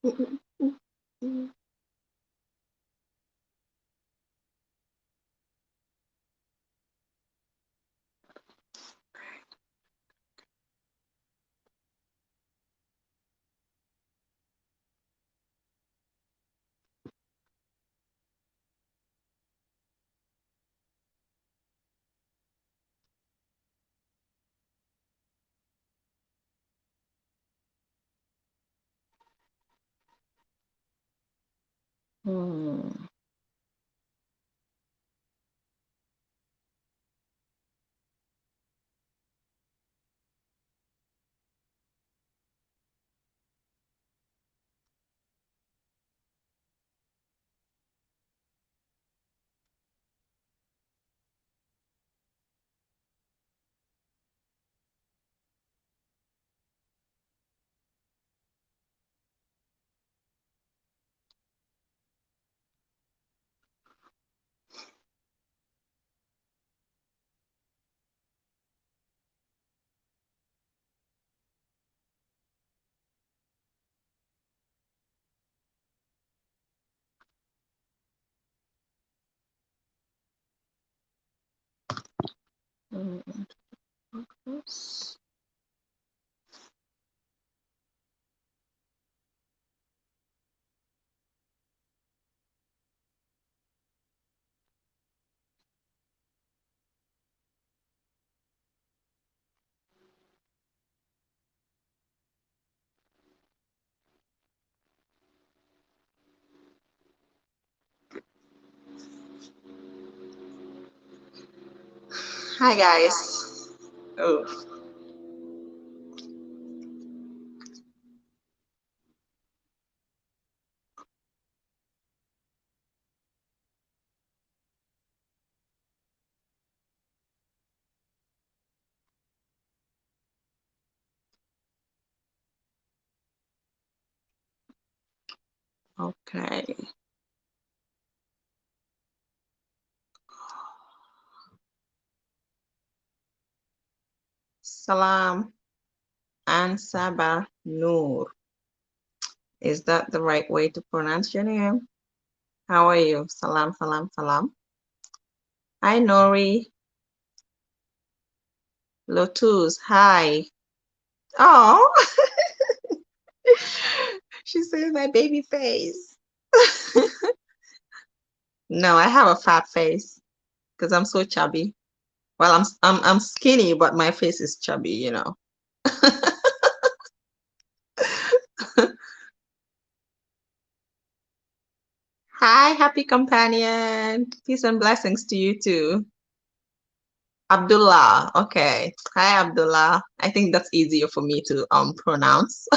Hmm. Hmm. Oops. Hi guys. Oh, okay. Salam and Sabah Noor. Is that the right way to pronounce your name? How are you? Salam, salam, salam. Hi, Nori. Lotus. Hi. Oh, she says my baby face. No, I have a fat face because I'm so chubby. Well, I'm skinny, but my face is chubby, you know. Hi, happy companion. Peace and blessings to you too. Abdullah. Okay. Hi, Abdullah. I think that's easier for me to pronounce.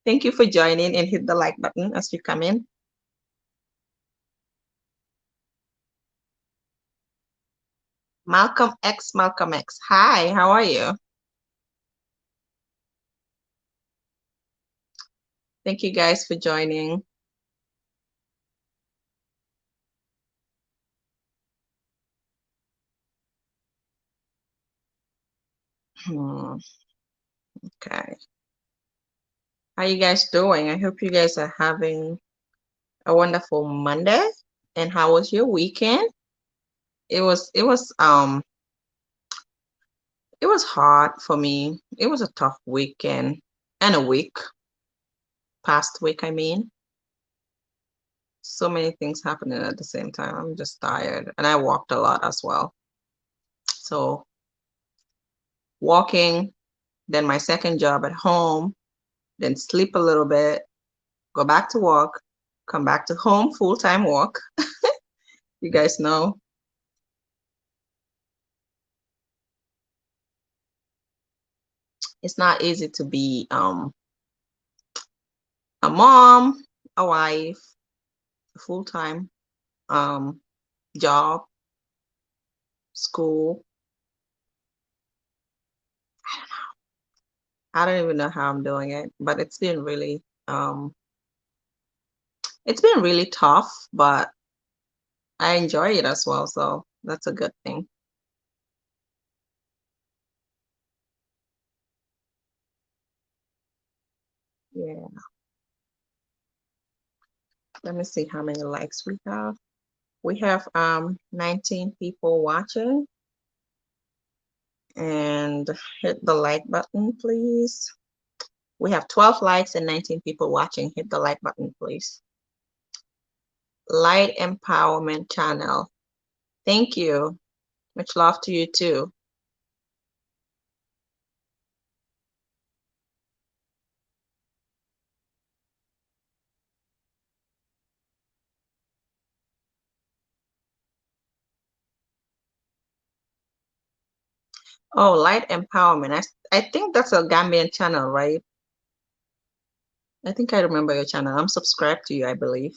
Thank you for joining and hit the like button as you come in. Malcolm X, Malcolm X. Hi, how are you? Thank you guys for joining. Hmm, okay. How you guys doing? I hope you guys are having a wonderful Monday. And how was your weekend? It was hard for me. It was a tough weekend and a week, past week, I mean. So many things happening at the same time. I'm just tired. And I walked a lot as well. So walking, then my second job at home, then sleep a little bit, go back to work, come back to home, full-time work. You guys know it's not easy to be a mom, a wife, a full-time um job, school. I don't even know how I'm doing it, but it's been really tough, but I enjoy it as well, so that's a good thing. Yeah. Let me see how many likes we have. We have 19 people watching, and hit the like button, please. We have 12 likes and 19 people watching. Hit the like button, please. Light Empowerment Channel. Thank you. Much love to you too. Oh, Light Empowerment. I think that's a Gambian channel, right? I think I remember your channel. I'm subscribed to you, I believe.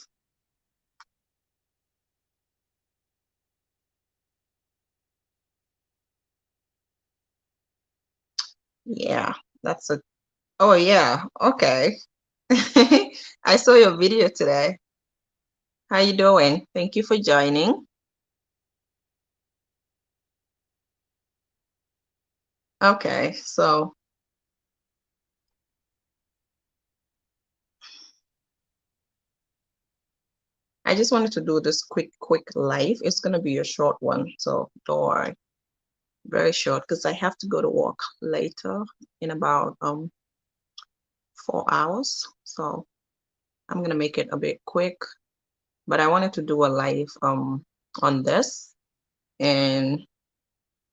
Yeah, that's a, oh yeah, okay. I saw your video today. How you doing? Thank you for joining. Okay, so I just wanted to do this quick live. It's gonna be a short one, so don't worry. Very short because I have to go to work later in about 4 hours. So I'm gonna make it a bit quick, but I wanted to do a live on this. And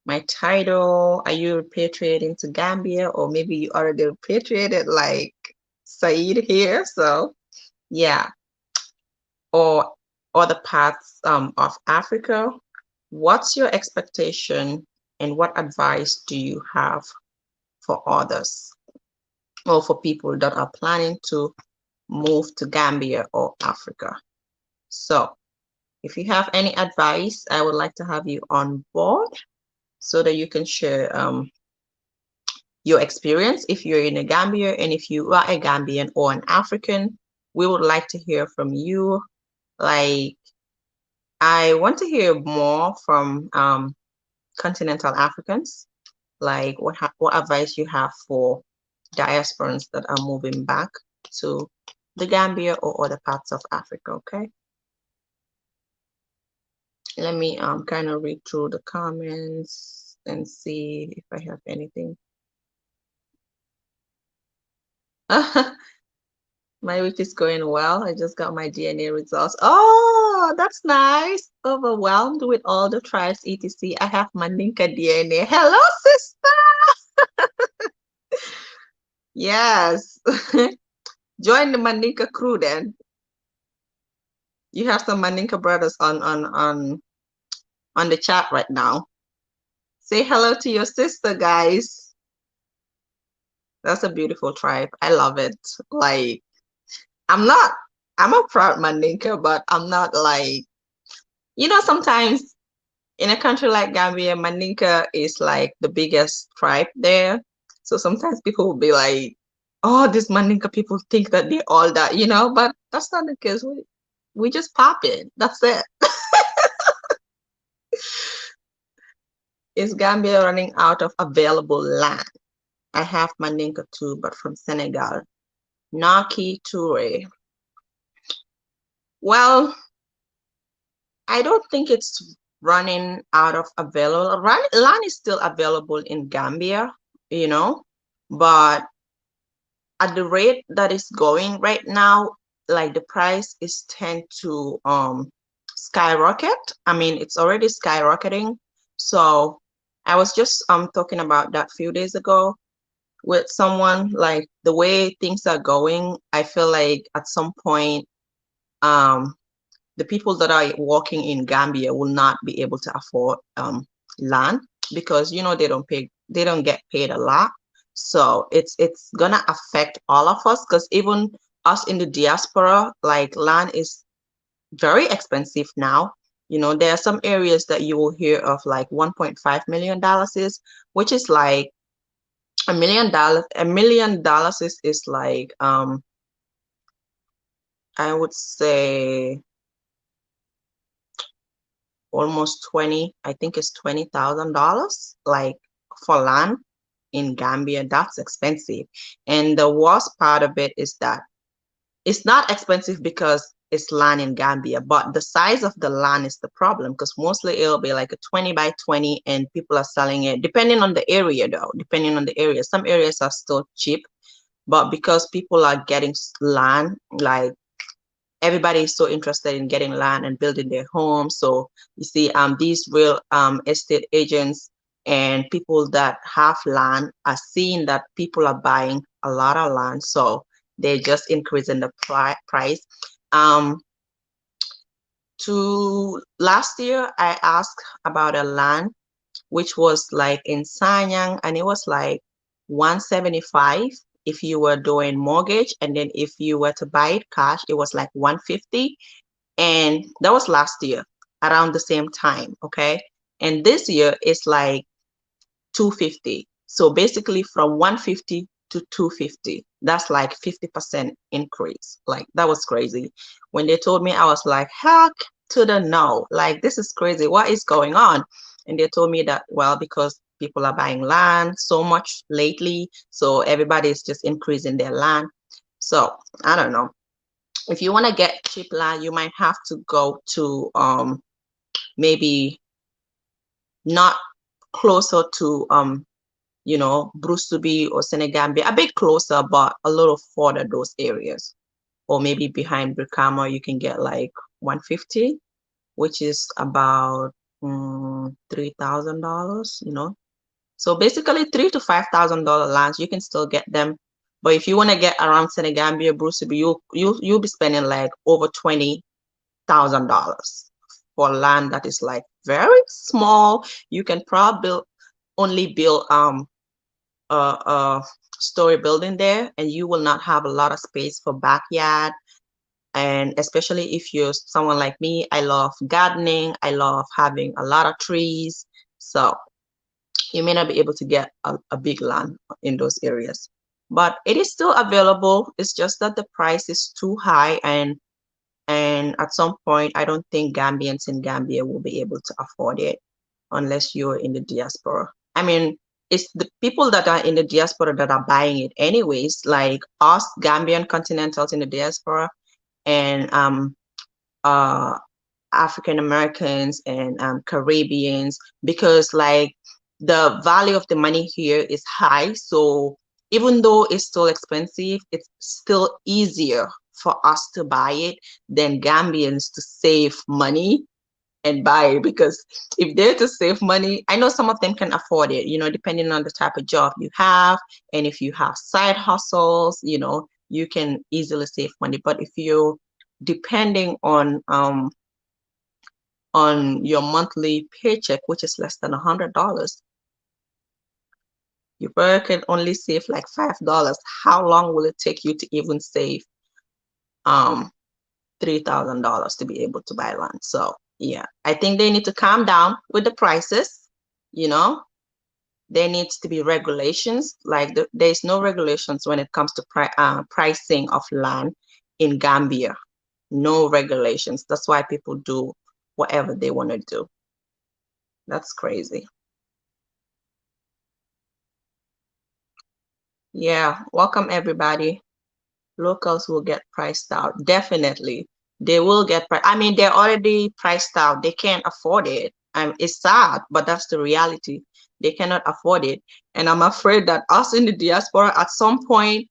my title, are you repatriating to Gambia, or maybe you already repatriated like Saeed here? So yeah, or other parts of Africa. What's your expectation and what advice do you have for others or for people that are planning to move to Gambia or Africa? So if you have any advice, I would like to have you on board so that you can share your experience if you're in a Gambia, and if you are a Gambian or an African, we would like to hear from you. Like, I want to hear more from continental Africans. Like, what advice you have for diasporans that are moving back to the Gambia or other parts of Africa, okay? Let me kind of read through the comments and see if I have anything. My week is going well. I just got my DNA results. Oh, that's nice. Overwhelmed with all the trials, etc. I have Maninka DNA. Hello, sister. Yes. Join the Maninka crew then. You have some Maninka brothers on the chat right now. Say hello to your sister, guys. That's a beautiful tribe. I love it. Like, I'm not, I'm a proud Maninka, but I'm not like, sometimes in a country like Gambia, Maninka is like the biggest tribe there. So sometimes people will be like, oh, these Maninka people think that they all that, but that's not the case. We just pop it. That's it. Is Gambia running out of available land? I have Maninka too, but from Senegal. Naki Toure. Well, I don't think it's running out of available. Land is still available in Gambia, you know, but at the rate that it's going right now, like the price is tend to skyrocket. I mean, it's already skyrocketing. So I was just talking about that a few days ago with someone. Like, the way things are going, I feel like at some point um the people that are working in Gambia will not be able to afford land, because they don't get paid a lot. So it's gonna affect all of us, because even us in the diaspora, like, land is very expensive now. There are some areas that you will hear of like $1.5 million is, which is like $1 million. $1 million is like I would say almost 20, I think it's $20,000, like, for land in Gambia, that's expensive. And the worst part of it is that it's not expensive because it's land in Gambia, but the size of the land is the problem because mostly it'll be like a 20 by 20 and people are selling it depending on the area though, depending on the area. Some areas are still cheap, but because people are getting land, like everybody is so interested in getting land and building their homes. So you see, these real estate agents and people that have land are seeing that people are buying a lot of land, so they're just increasing the price. Um, to last year, I asked about a land which was like in Sanyang, and it was like 175 if you were doing mortgage, and then if you were to buy it cash, it was like 150. And that was last year around the same time, okay? And this year it's like 250. So basically from 150 to 250, that's like 50% increase. Like that was crazy. When they told me, I was like, heck to the no, like this is crazy. What is going on? And they told me that, well, because people are buying land so much lately, so everybody is just increasing their land. So I don't know. If you want to get cheap land, you might have to go to maybe not closer to Brusubi or Senegambia, a bit closer, but a little further those areas. Or maybe behind Brikama, you can get like 150, which is about $3,000, So basically $3,000 to $5,000 lands, you can still get them. But if you want to get around Senegambia, Brusubi, you'll be spending like over $20,000 for land that is like very small. You can probably only build a story building there, and you will not have a lot of space for backyard. And especially if you're someone like me, I love gardening, I love having a lot of trees. So you may not be able to get a big land in those areas, but it is still available. It's just that the price is too high, and at some point, I don't think Gambians in Gambia will be able to afford it unless you're in the diaspora. I mean, it's the people that are in the diaspora that are buying it anyways, like us Gambian continentals in the diaspora and uh African Americans and Caribbeans, because like the value of the money here is high. So even though it's still expensive, it's still easier for us to buy it than Gambians to save money and buy it, because if they're to save money, I know some of them can afford it, depending on the type of job you have. And if you have side hustles, you can easily save money. But if you're depending on your monthly paycheck, which is less than $100, you probably can only save like $5. How long will it take you to even save um $3,000 to be able to buy land? So yeah, I think they need to calm down with the prices. You know, there needs to be regulations. Like there's no regulations when it comes to pricing of land in Gambia. No regulations. That's why people do whatever they want to do. That's crazy. Yeah, welcome everybody. Locals will get priced out. Definitely. They will get I mean, they're already priced out. They can't afford it. It's sad, but that's the reality. They cannot afford it. And I'm afraid that us in the diaspora at some point,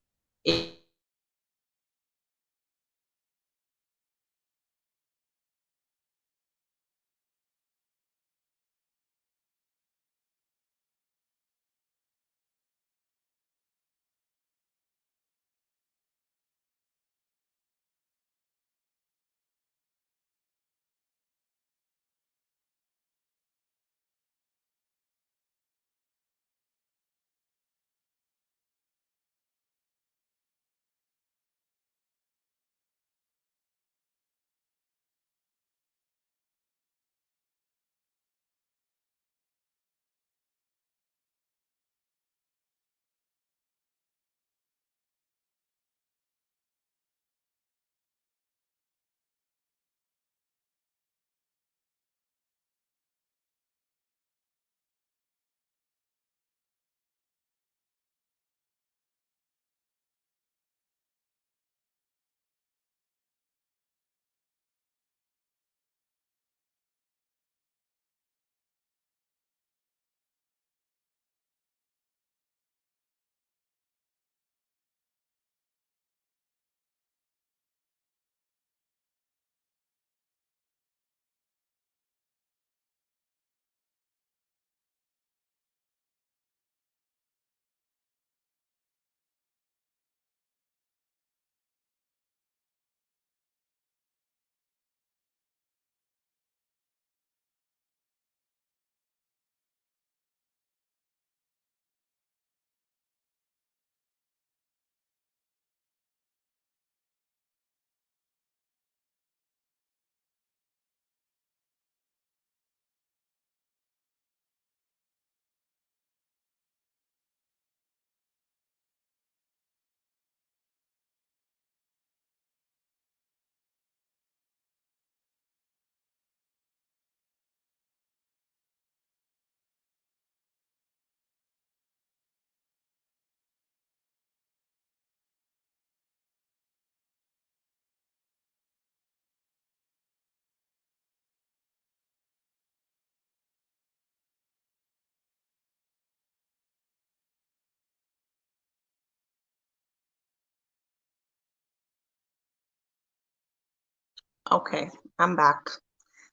Okay, I'm back.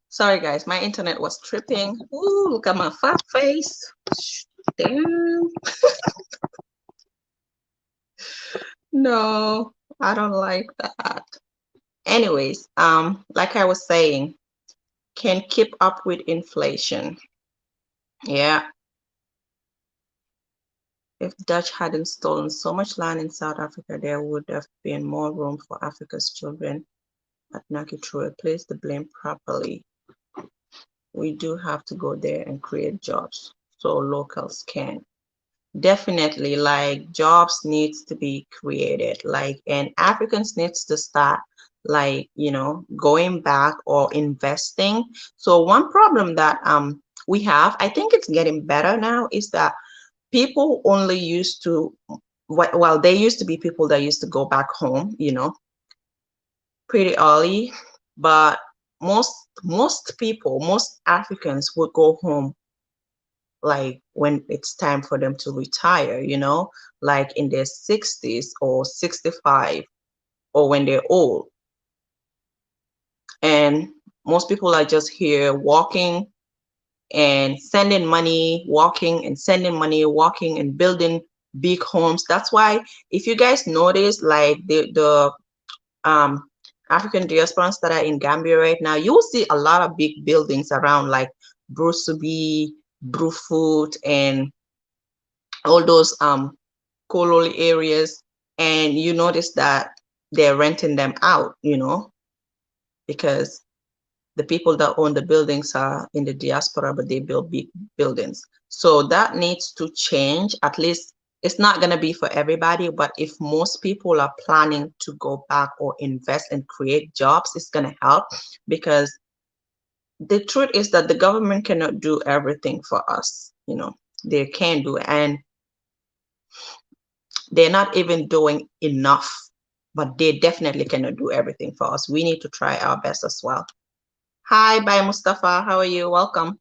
Sorry guys, my internet was tripping. Ooh, look at my fat face. Damn. No, I don't like that. Anyways, like I was saying, can keep up with inflation. Yeah, if Dutch hadn't stolen so much land in South Africa, there would have been more room for Africa's children at Naki to place the blame properly. We do have to go there and create jobs so locals can. Definitely, like jobs needs to be created, like, and Africans needs to start like, going back or investing. So one problem that we have, I think it's getting better now, is that people only used to, well, there used to be people that used to go back home, pretty early, but most people, most Africans would go home like when it's time for them to retire, like in their 60s or 65 or when they're old. And most people are just here walking and sending money, walking and sending money, walking and building big homes. That's why if you guys notice, like the um African diasporans that are in Gambia right now, you will see a lot of big buildings around like Brusubi, Brufut, and all those Kololi areas, and you notice that they're renting them out, because the people that own the buildings are in the diaspora, but they build big buildings. So that needs to change. At least it's not going to be for everybody, but if most people are planning to go back or invest and create jobs, it's going to help, because the truth is that the government cannot do everything for us. They can't do it, and they're not even doing enough, but they definitely cannot do everything for us. We need to try our best as well. Hi, bye, Mustafa. How are you? Welcome.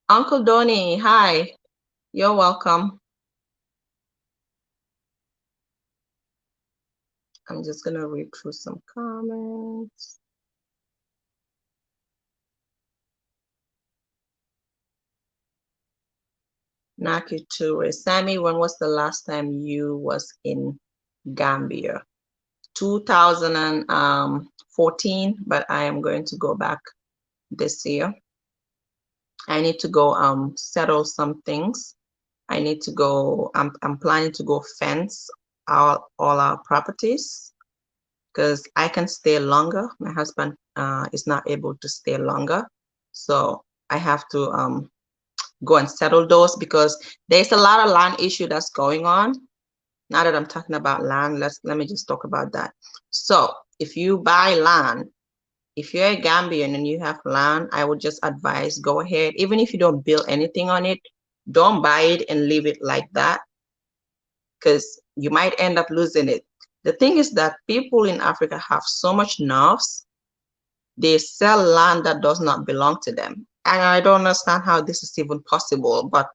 Uncle Donny, hi. You're welcome. I'm just going to read through some comments. Naki Toure. Sammy, when was the last time you was in Gambia? 2014, but I am going to go back this year. I need to go settle some things. I need to go, I'm planning to go fence all our properties, because I can stay longer. My husband is not able to stay longer. So I have to go and settle those, because there's a lot of land issue that's going on. Now that I'm talking about land, let me just talk about that. So if you buy land, if you're a Gambian and you have land, I would just advise, go ahead. Even if you don't build anything on it, don't buy it and leave it like that, because you might end up losing it. The thing is that people in Africa have so much nerves. They sell land that does not belong to them. And I don't understand how this is even possible, but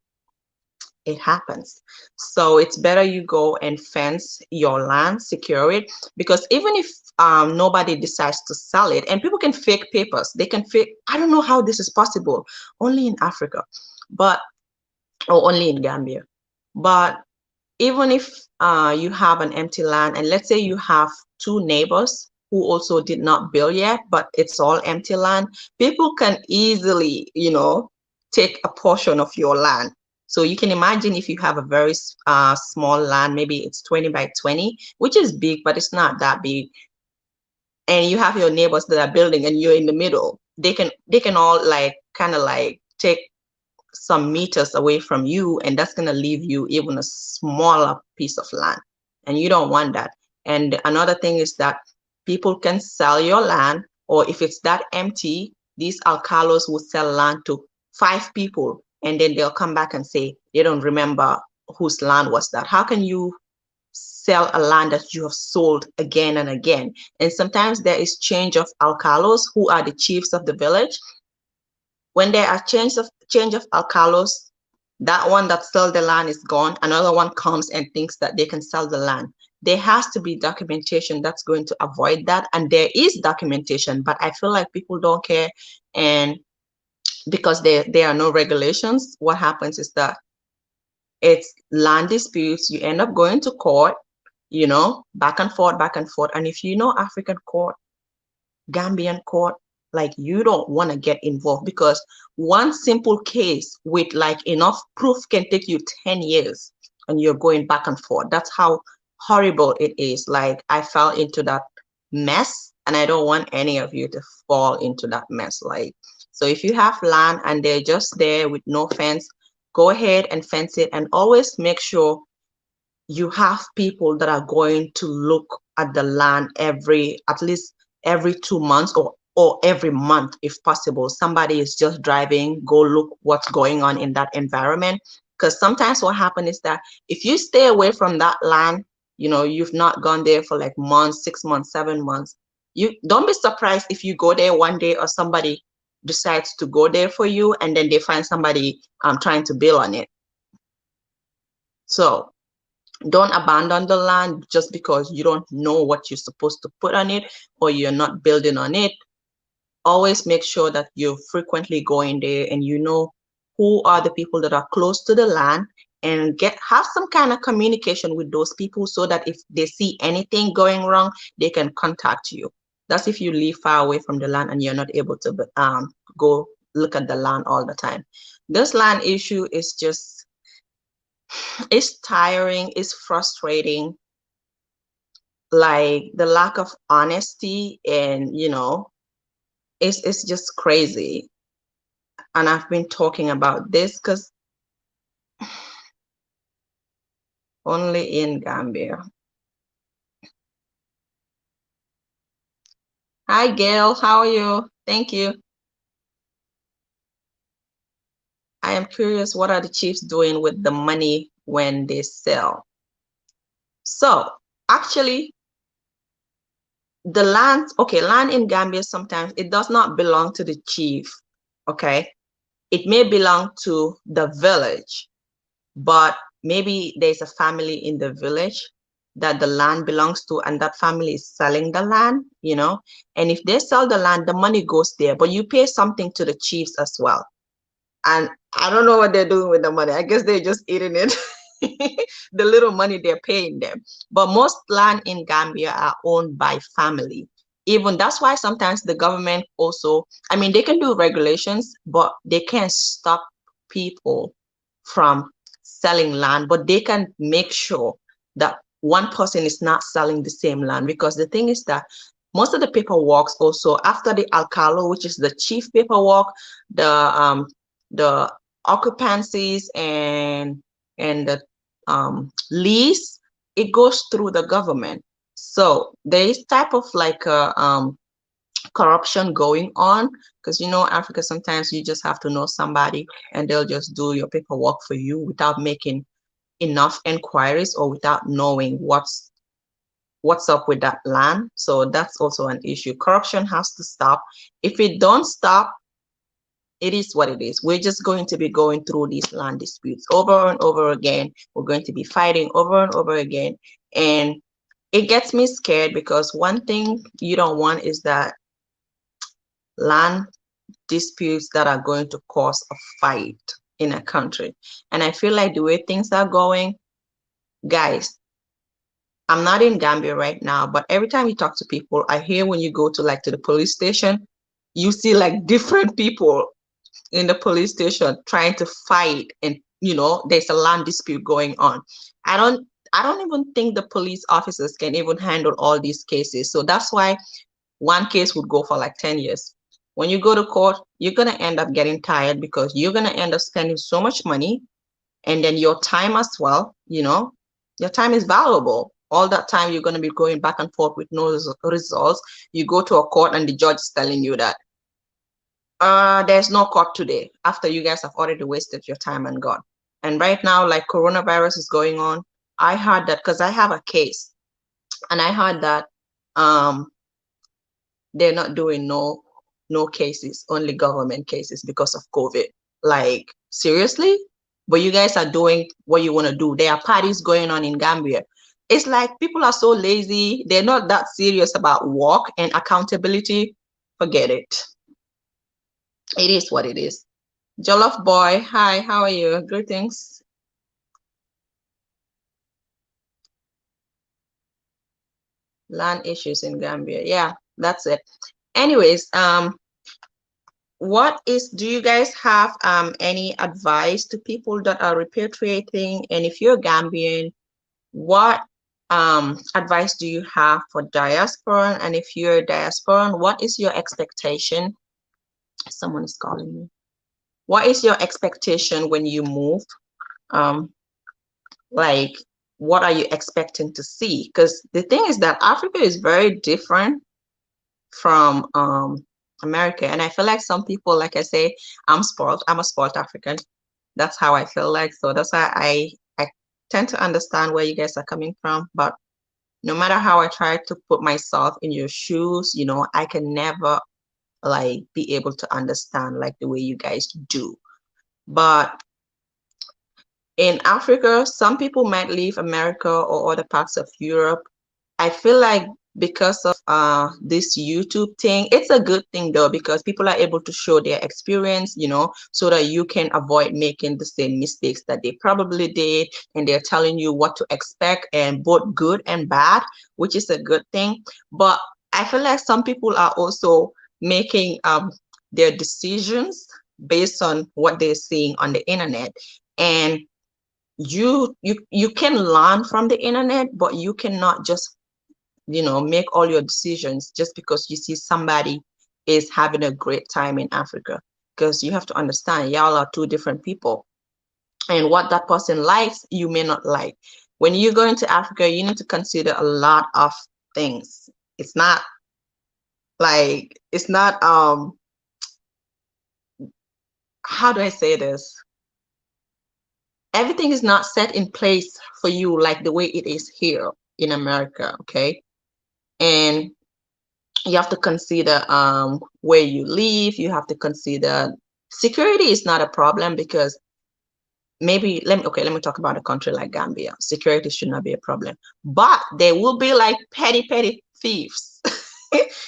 it happens. So it's better you go and fence your land, secure it, because even if nobody decides to sell it, and people can fake papers, they can fake, I don't know how this is possible, only in Africa, but, or only in Gambia. But even if you have an empty land, and let's say you have two neighbors who also did not build yet, but it's all empty land, people can easily, take a portion of your land. So you can imagine if you have a very small land, maybe it's 20 by 20, which is big, but it's not that big. And you have your neighbors that are building and you're in the middle. They can all like kind of like take some meters away from you, and that's going to leave you even a smaller piece of land, and you don't want that. And another thing is that people can sell your land, or if it's that empty, these alcalos will sell land to 5 people, and then they'll come back and say they don't remember whose land was that. How can you sell a land that you have sold again and again? And sometimes there is change of alcalos, who are the chiefs of the village. When there are change of alcalos, That one that sell the land is gone. Another one comes and thinks that they can sell the land. There has to be documentation that's going to avoid that. And there is documentation, but I feel like people don't care. And because there are no regulations, what happens is that it's land disputes. You end up going to court, back and forth, back and forth. And if you know African court, Gambian court, like you don't want to get involved because one simple case with like enough proof can take you 10 years and you're going back and forth. That's how horrible it is. Like I fell into that mess and I don't want any of you to fall into that mess. Like, so if you have land and they're just there with no fence, go ahead and fence it and always make sure you have people that are going to look at the land at least every 2 months or every month if possible. Somebody is just driving, go look what's going on in that environment. Because sometimes what happens is that if you stay away from that land, you've not gone there for like months, 6 months, 7 months, you don't be surprised if you go there one day or somebody decides to go there for you and then they find somebody trying to build on it. So don't abandon the land just because you don't know what you're supposed to put on it or you're not building on it. Always make sure that you're frequently going there and you know who are the people that are close to the land and have some kind of communication with those people so that if they see anything going wrong, they can contact you. That's if you live far away from the land and you're not able to go look at the land all the time. This land issue is just, it's tiring, it's frustrating. Like the lack of honesty and it's just crazy. And I've been talking about this because only in Gambia. Hi Gail, how are you? Thank you. I am curious, what are the chiefs doing with the money when they sell? So actually the land in Gambia, sometimes it does not belong to the chief. Okay, it may belong to the village, but maybe there's a family in the village that the land belongs to and that family is selling the land, and if they sell the land, the money goes there, but you pay something to the chiefs as well. And I don't know what they're doing with the money. I guess they're just eating it. The little money they're paying them. But most land in Gambia are owned by family. Even that's why sometimes the government also, I mean, they can do regulations, but they can't stop people from selling land, but they can make sure that one person is not selling the same land. Because the thing is that most of the paperwork also after the alcalo, which is the chief paperwork, the occupancies and the lease, it goes through the government. So there is type of like a corruption going on, because Africa, sometimes you just have to know somebody and they'll just do your paperwork for you without making enough inquiries or without knowing what's up with that land. So that's also an issue. Corruption has to stop. If it don't stop, it is what it is. We're just going to be going through these land disputes over and over again. We're going to be fighting over and over again. And it gets me scared because one thing you don't want is that land disputes that are going to cause a fight in a country. And I feel like the way things are going, guys, I'm not in Gambia right now, but every time you talk to people, I hear when you go to the police station, you see like different people in the police station trying to fight, and there's a land dispute going on. I don't even think the police officers can even handle all these cases. So that's why one case would go for like 10 years. When you go to court, you're going to end up getting tired because you're going to end up spending so much money, and then your time as well. Your time is valuable. All that time you're going to be going back and forth with no results. You go to a court and the judge is telling you that there's no court today after you guys have already wasted your time and gone. And right now, like coronavirus is going on, I heard that because I have a case, and I heard that they're not doing no cases, only government cases because of COVID. Like, seriously? but you guys are doing what you want to do. There are parties going on in Gambia. It's like people are so lazy. They're not that serious about work and accountability. Forget it. It is what it is. Jollof boy, hi, how are you? Greetings. Land issues in Gambia. Yeah, that's it. Anyways, do you guys have any advice to people that are repatriating? And if you're Gambian, what advice do you have for diaspora? And if you're a diasporan, what is your expectation? Someone is calling me. What is your expectation when you move? Um, like, what are you expecting to see? Because the thing is that Africa is very different from America. And I feel like some people, like I say, I'm spoiled. I'm a spoiled African. That's how I feel like. So that's why I tend to understand where you guys are coming from. But no matter how I try to put myself in your shoes, you know, I can never like be able to understand like the way you guys do. But in Africa, some people might leave America or other parts of Europe. I feel like because of this YouTube thing, it's a good thing though, because people are able to show their experience, you know, so that you can avoid making the same mistakes that they probably did, and they're telling you what to expect, and both good and bad, which is a good thing. But I feel like some people are also making their decisions based on what they're seeing on the internet. And you can learn from the internet, but you cannot just, you know, make all your decisions just because you see somebody is having a great time in Africa. Because you have to understand, y'all are two different people, and what that person likes you may not like. When you go into Africa, you need to consider a lot of things. It's not like, it's not how do I say this, everything is not set in place for you like the way it is here in America. Okay. And you have to consider where you live. You have to consider security is not a problem, because maybe let me talk about a country like Gambia. Security should not be a problem, but there will be like petty thieves.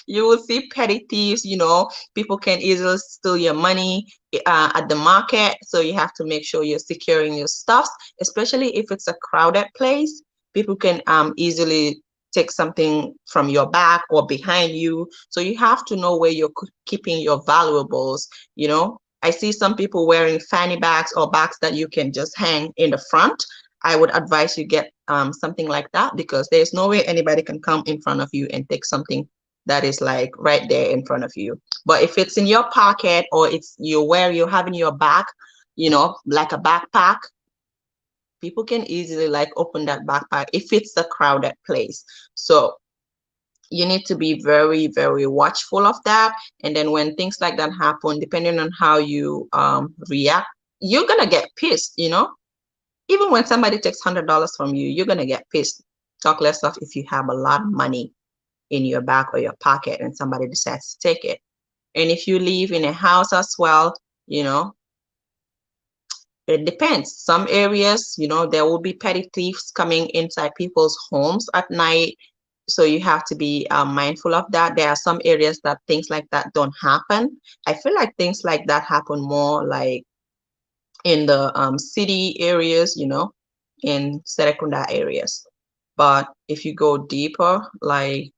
You will see petty thieves, you know, people can easily steal your money at the market. So you have to make sure you're securing your stuff, especially if it's a crowded place. People can easily take something from your back or behind you. So you have to know where you're keeping your valuables, you know. I see some people wearing fanny bags or bags that you can just hang in the front. I would advise you get something like that, because there's no way anybody can come in front of you and take something that is like right there in front of you. But if it's in your pocket, or it's you're having your bag, you know, like a backpack, people can easily like open that backpack if it's a crowded place. So you need to be very watchful of that. And then when things like that happen, depending on how you react, you're gonna get pissed, you know. Even when somebody takes $100 from you, you're gonna get pissed. Talk less of if you have a lot of money in your bag or your pocket and somebody decides to take it. And if you live in a house as well, you know, it depends. Some areas, you know, there will be petty thieves coming inside people's homes at night. So you have to be mindful of that. There are some areas that things like that don't happen. I feel like things like that happen more like in the city areas, you know, in Serekunda areas. But if you go deeper, like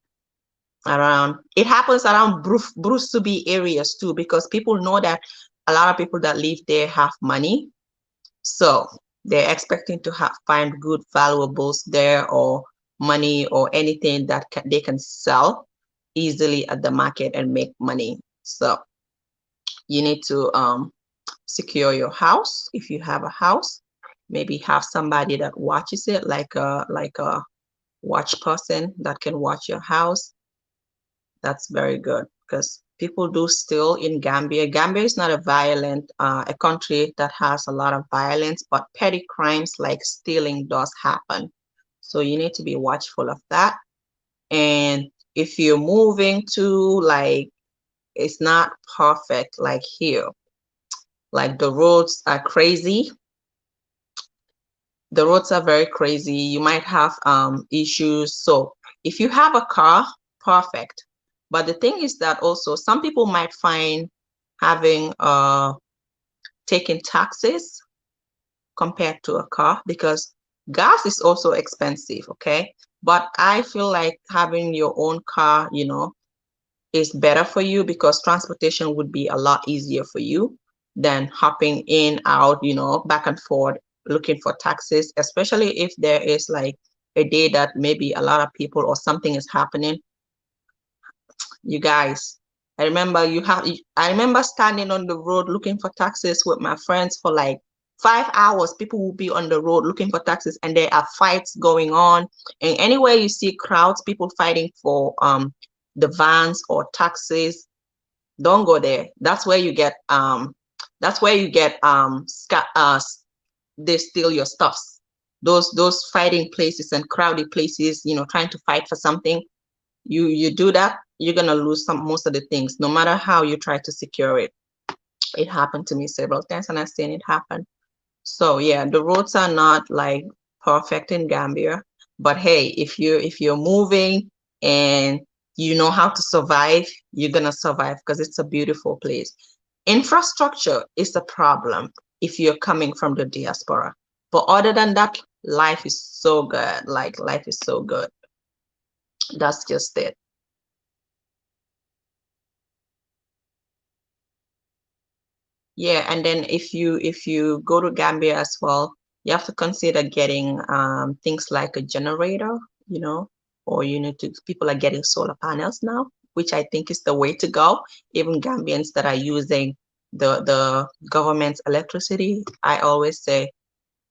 around, it happens around Brusubi areas too, because people know that a lot of people that live there have money. So they're expecting to find good valuables there, or money, or anything that they can sell easily at the market and make money. So you need to secure your house if you have a house. Maybe have somebody that watches it, like a watch person that can watch your house. That's very good, because people do steal in Gambia. Gambia is not a country that has a lot of violence, but petty crimes like stealing does happen. So you need to be watchful of that. And if you're moving to, like, it's not perfect like here. Like the roads are crazy. The roads are very crazy. You might have issues. So if you have a car, perfect. But the thing is that also some people might find having taking taxis compared to a car, because gas is also expensive, okay? But I feel like having your own car, is better for you, because transportation would be a lot easier for you than hopping in, out, back and forth, looking for taxis, especially if there is like a day that maybe a lot of people or something is happening. You guys, I remember standing on the road looking for taxis with my friends for like 5 hours. People will be on the road looking for taxis, and there are fights going on. And anywhere you see crowds, people fighting for the vans or taxis, don't go there. That's where you get they steal your stuffs. Those fighting places and crowded places, trying to fight for something, you do that, you're gonna lose most of the things, no matter how you try to secure it. It happened to me several times, and I've seen it happen. So yeah, the roads are not like perfect in Gambia, but hey, if you're moving and you know how to survive, you're gonna survive, because it's a beautiful place. Infrastructure is a problem if you're coming from the diaspora. But other than that, life is so good. Like, life is so good. That's just it. Yeah, and then if you go to Gambia as well, you have to consider getting things like a generator, or people are getting solar panels now, which I think is the way to go. Even Gambians that are using the government's electricity, I always say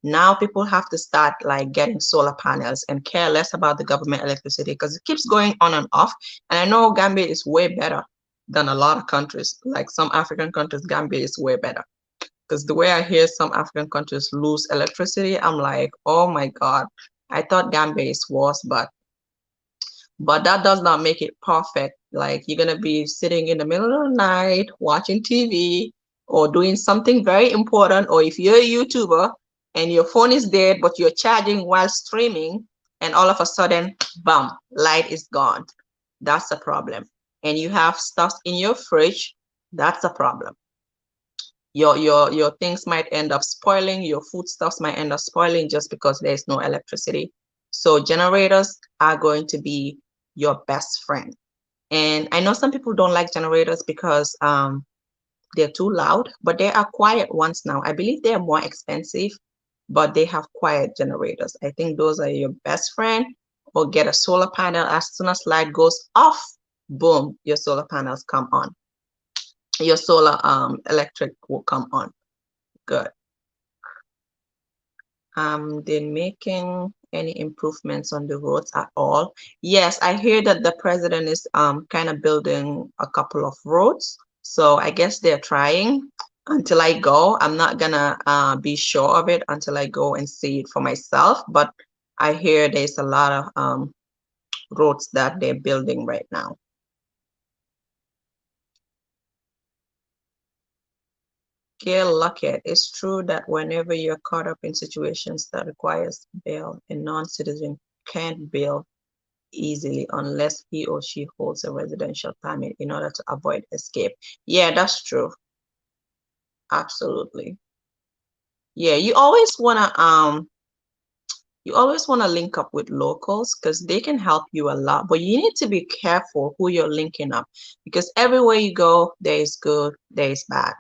now people have to start like getting solar panels and care less about the government electricity, because it keeps going on and off. And I know Gambia is way better than a lot of countries. Like some African countries, Gambia is way better. Because the way I hear some African countries lose electricity, I'm like, oh my God, I thought Gambia is worse, but that does not make it perfect. Like, you're gonna be sitting in the middle of the night watching TV or doing something very important, or if you're a YouTuber and your phone is dead but you're charging while streaming, and all of a sudden, bam, light is gone. That's a problem. And you have stuff in your fridge, that's a problem. Your things might end up spoiling, your foodstuffs might end up spoiling just because there's no electricity. So generators are going to be your best friend. And I know some people don't like generators because they're too loud, but there are quiet ones now. I believe they are more expensive, but they have quiet generators. I think those are your best friend. Or get a solar panel. As soon as light goes off, boom, your solar panels come on. Your solar electric will come on. Good. They're making any improvements on the roads at all? Yes, I hear that the president is kind of building a couple of roads. So I guess they're trying. Until I go, I'm not gonna be sure of it until I go and see it for myself. But I hear there's a lot of roads that they're building right now. Gail Luckett, it's true that whenever you're caught up in situations that requires bail, a non-citizen can't bail easily unless he or she holds a residential permit in order to avoid escape. Yeah, that's true. Absolutely. Yeah, you always wanna link up with locals, because they can help you a lot, but you need to be careful who you're linking up, because everywhere you go, there is good, there is bad.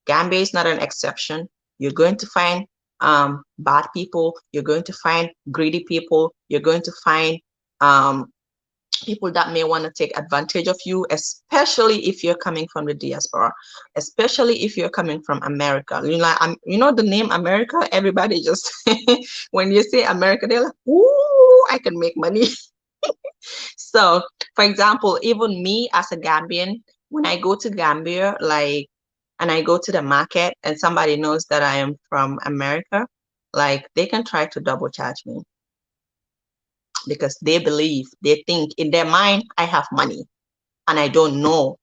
Gambia is not an exception. You're going to find bad people. You're going to find greedy people. You're going to find um, people that may want to take advantage of you, especially if you're coming from the diaspora, especially if you're coming from America. The name America, everybody just, when you say America, they're like, ooh, I can make money. So, for example, even me as a Gambian, when I go to Gambia, like, and I go to the market and somebody knows that I am from America, like, they can try to double charge me, because they think in their mind I have money and I don't know,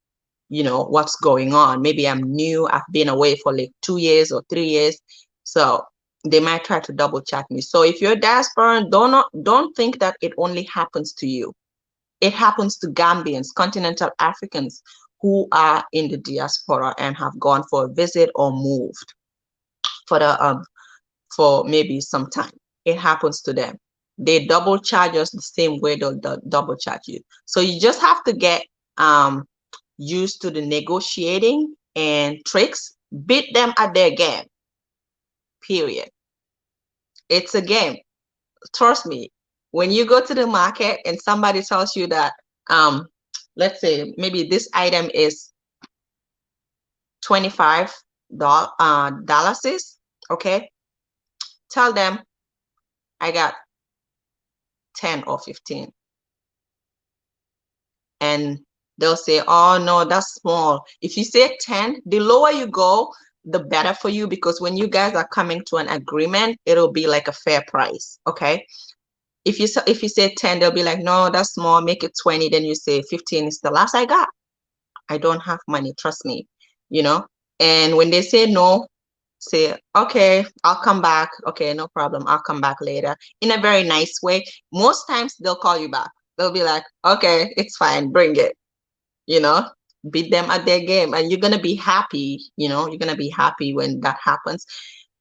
what's going on. Maybe I'm new, I've been away for like 2 years or 3 years. So they might try to double check me. So if you're a diaspora, don't think that it only happens to you. It happens to Gambians, continental Africans who are in the diaspora and have gone for a visit or moved for for maybe some time. It happens to them. They double charge us the same way they'll double charge you. So you just have to get used to the negotiating and tricks. Beat them at their game. Period. It's a game. Trust me. When you go to the market and somebody tells you that, let's say maybe this item is $25, okay? Tell them I got 10 or 15. And they'll say, oh no, that's small. If you say 10, the lower you go, the better for you, because when you guys are coming to an agreement, it'll be like a fair price, okay? If you say 10, they'll be like, no, that's small, make it 20. Then you say 15 is the last I got. I don't have money, trust me, you know? And when they say no, say, okay, I'll come back. Okay, no problem. I'll come back later in a very nice way. Most times they'll call you back. They'll be like, okay, it's fine, bring it, you know, beat them at their game. And you're going to be happy, you know, you're going to be happy when that happens.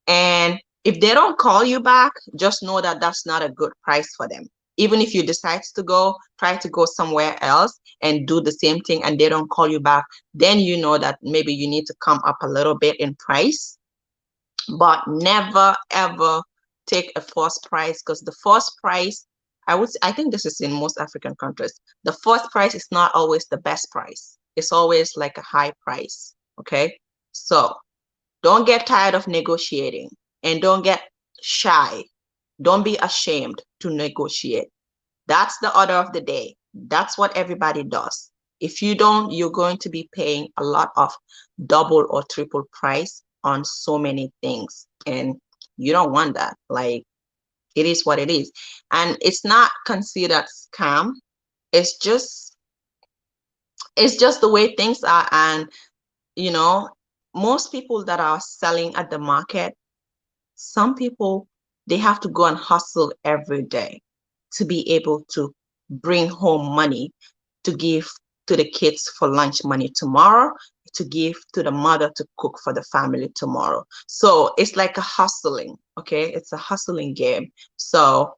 And if they don't call you back, just know that that's not a good price for them. Even if you decide to go, try to go somewhere else and do the same thing and they don't call you back, then you know that maybe you need to come up a little bit in price. But never ever take a first price, because the first price, I think this is in most African countries, the first price is not always the best price. It's always like a high price. Okay, so don't get tired of negotiating and don't get shy. Don't be ashamed to negotiate. That's the order of the day. That's what everybody does. If you don't, you're going to be paying a lot of double or triple price on so many things. And you don't want that. Like, it is what it is. And it's not considered scam. It's just the way things are. And, you know, most people that are selling at the market, some people, they have to go and hustle every day to be able to bring home money to give to the kids for lunch money tomorrow, to give to the mother to cook for the family tomorrow. So it's like a hustling, okay? It's a hustling game. So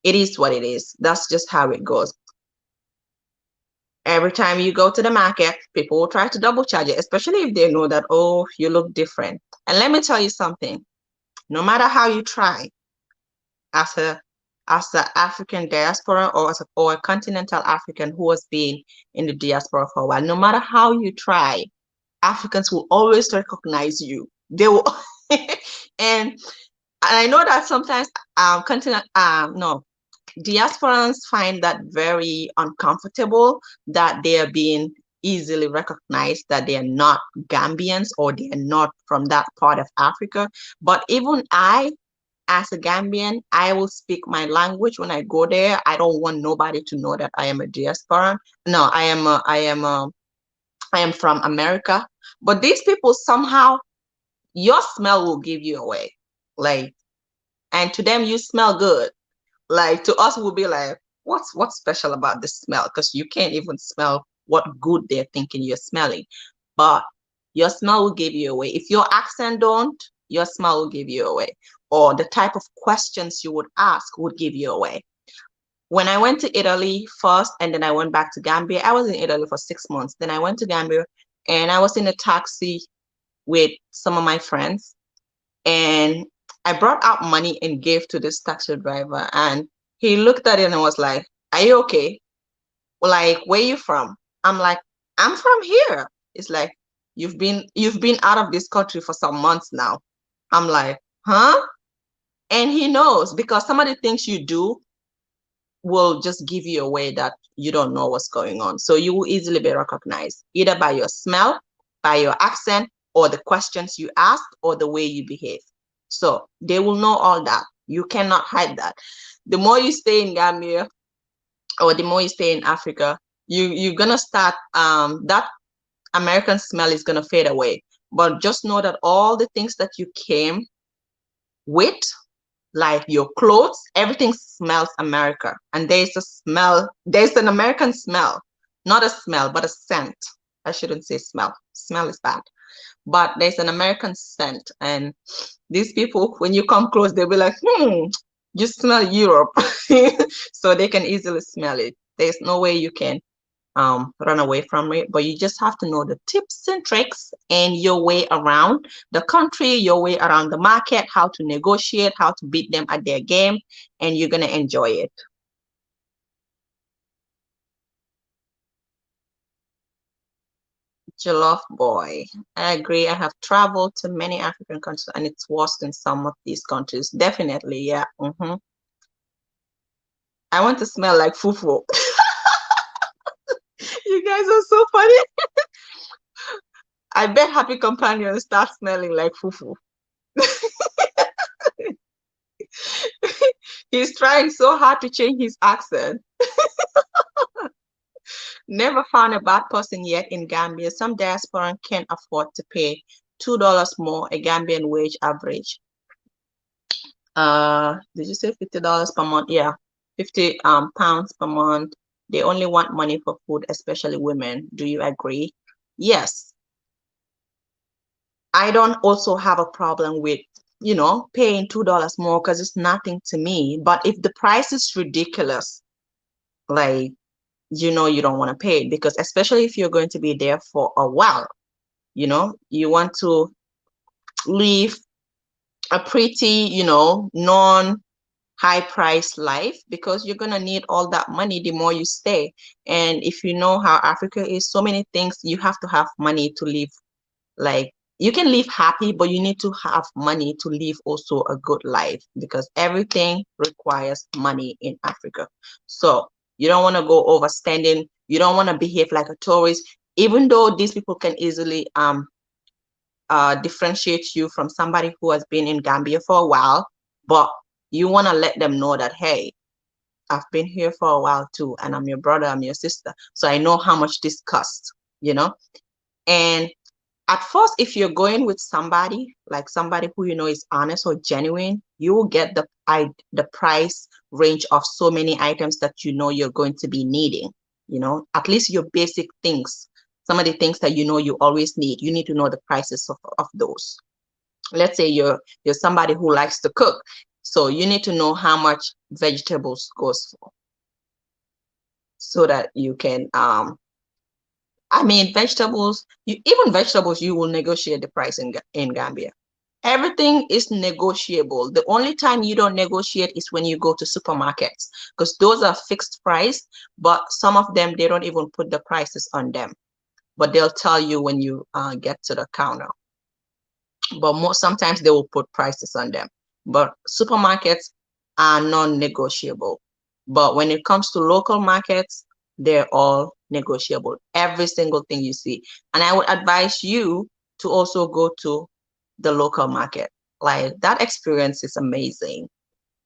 it is what it is. That's just how it goes. Every time you go to the market, people will try to double charge it, especially if they know that, oh, you look different. And let me tell you something. No matter how you try, as an African diaspora or a continental African who has been in the diaspora for a while, no matter how you try, Africans will always recognize you. They will, and I know that sometimes diasporans find that very uncomfortable, that they are being easily recognized, that they are not Gambians or they are not from that part of Africa. But even I, as a Gambian, I will speak my language when I go there. I don't want nobody to know that I am a diaspora. No, I am from America. But these people, somehow, your smell will give you away. Like, and to them, you smell good. Like, to us, we'll be like, what's special about this smell? Because you can't even smell what good they're thinking you're smelling. But your smell will give you away. If your accent don't, your smell will give you away. Or the type of questions you would ask would give you away. When I went to Italy first, and then I went back to Gambia, I was in Italy for 6 months. Then I went to Gambia, and I was in a taxi with some of my friends. And I brought out money and gave to this taxi driver. And he looked at it and was like, are you okay? Like, where you from? I'm like, I'm from here. It's like, you've been out of this country for some months now. I'm like, huh? And he knows, because some of the things you do will just give you away that you don't know what's going on. So you will easily be recognized, either by your smell, by your accent, or the questions you ask, or the way you behave. So they will know all that. You cannot hide that. The more you stay in Gambia, or the more you stay in Africa, you're gonna start that American smell is gonna fade away. But just know that all the things that you came with like your clothes, everything smells America. And there's a smell, there's an American smell, not a smell, but a scent. I shouldn't say smell. Smell is bad. But there's an American scent. And these people, when you come close, they'll be like, you smell Europe. So they can easily smell it. There's no way you can run away from it, but you just have to know the tips and tricks and your way around the country, your way around the market, how to negotiate, how to beat them at their game, and you're going to enjoy it. Jollof boy. I agree. I have traveled to many African countries and it's worse in some of these countries. Definitely, yeah. I want to smell like fufu. You guys are so funny. I bet Happy Companion start smelling like fufu. He's trying so hard to change his accent. Never found a bad person yet in Gambia. Some diasporan can't afford to pay $2 more a Gambian wage average. Did you say $50 per month? Yeah, 50 pounds per month. They only want money for food, especially women. Do you agree? Yes. I don't also have a problem with, paying $2 more because it's nothing to me. But if the price is ridiculous, like, you don't want to pay it, because especially if you're going to be there for a while, you want to live a pretty, non high price life, because you're going to need all that money the more you stay. And if you know how Africa is, so many things, you have to have money to live. Like, you can live happy, but you need to have money to live also a good life, because everything requires money in Africa. So you don't want to go overspending. You don't want to behave like a tourist, even though these people can easily differentiate you from somebody who has been in Gambia for a while. But you want to let them know that, hey, I've been here for a while too, and I'm your brother, I'm your sister, so I know how much this costs, and at first, if you're going with somebody, like somebody who is honest or genuine, you will get the price range of so many items that you're going to be needing, at least your basic things. Some of the things that you always need, you need to know the prices of those. Let's say you're somebody who likes to cook, so you need to know how much vegetables goes for, so that you can vegetables, even vegetables, you will negotiate the price in Gambia. Everything is negotiable. The only time you don't negotiate is when you go to supermarkets, because those are fixed price, but some of them, they don't even put the prices on them, but they'll tell you when you get to the counter. But sometimes they will put prices on them. But supermarkets are non-negotiable. But when it comes to local markets, they're all negotiable. Every single thing you see. And I would advise you to also go to the local market. Like, that experience is amazing.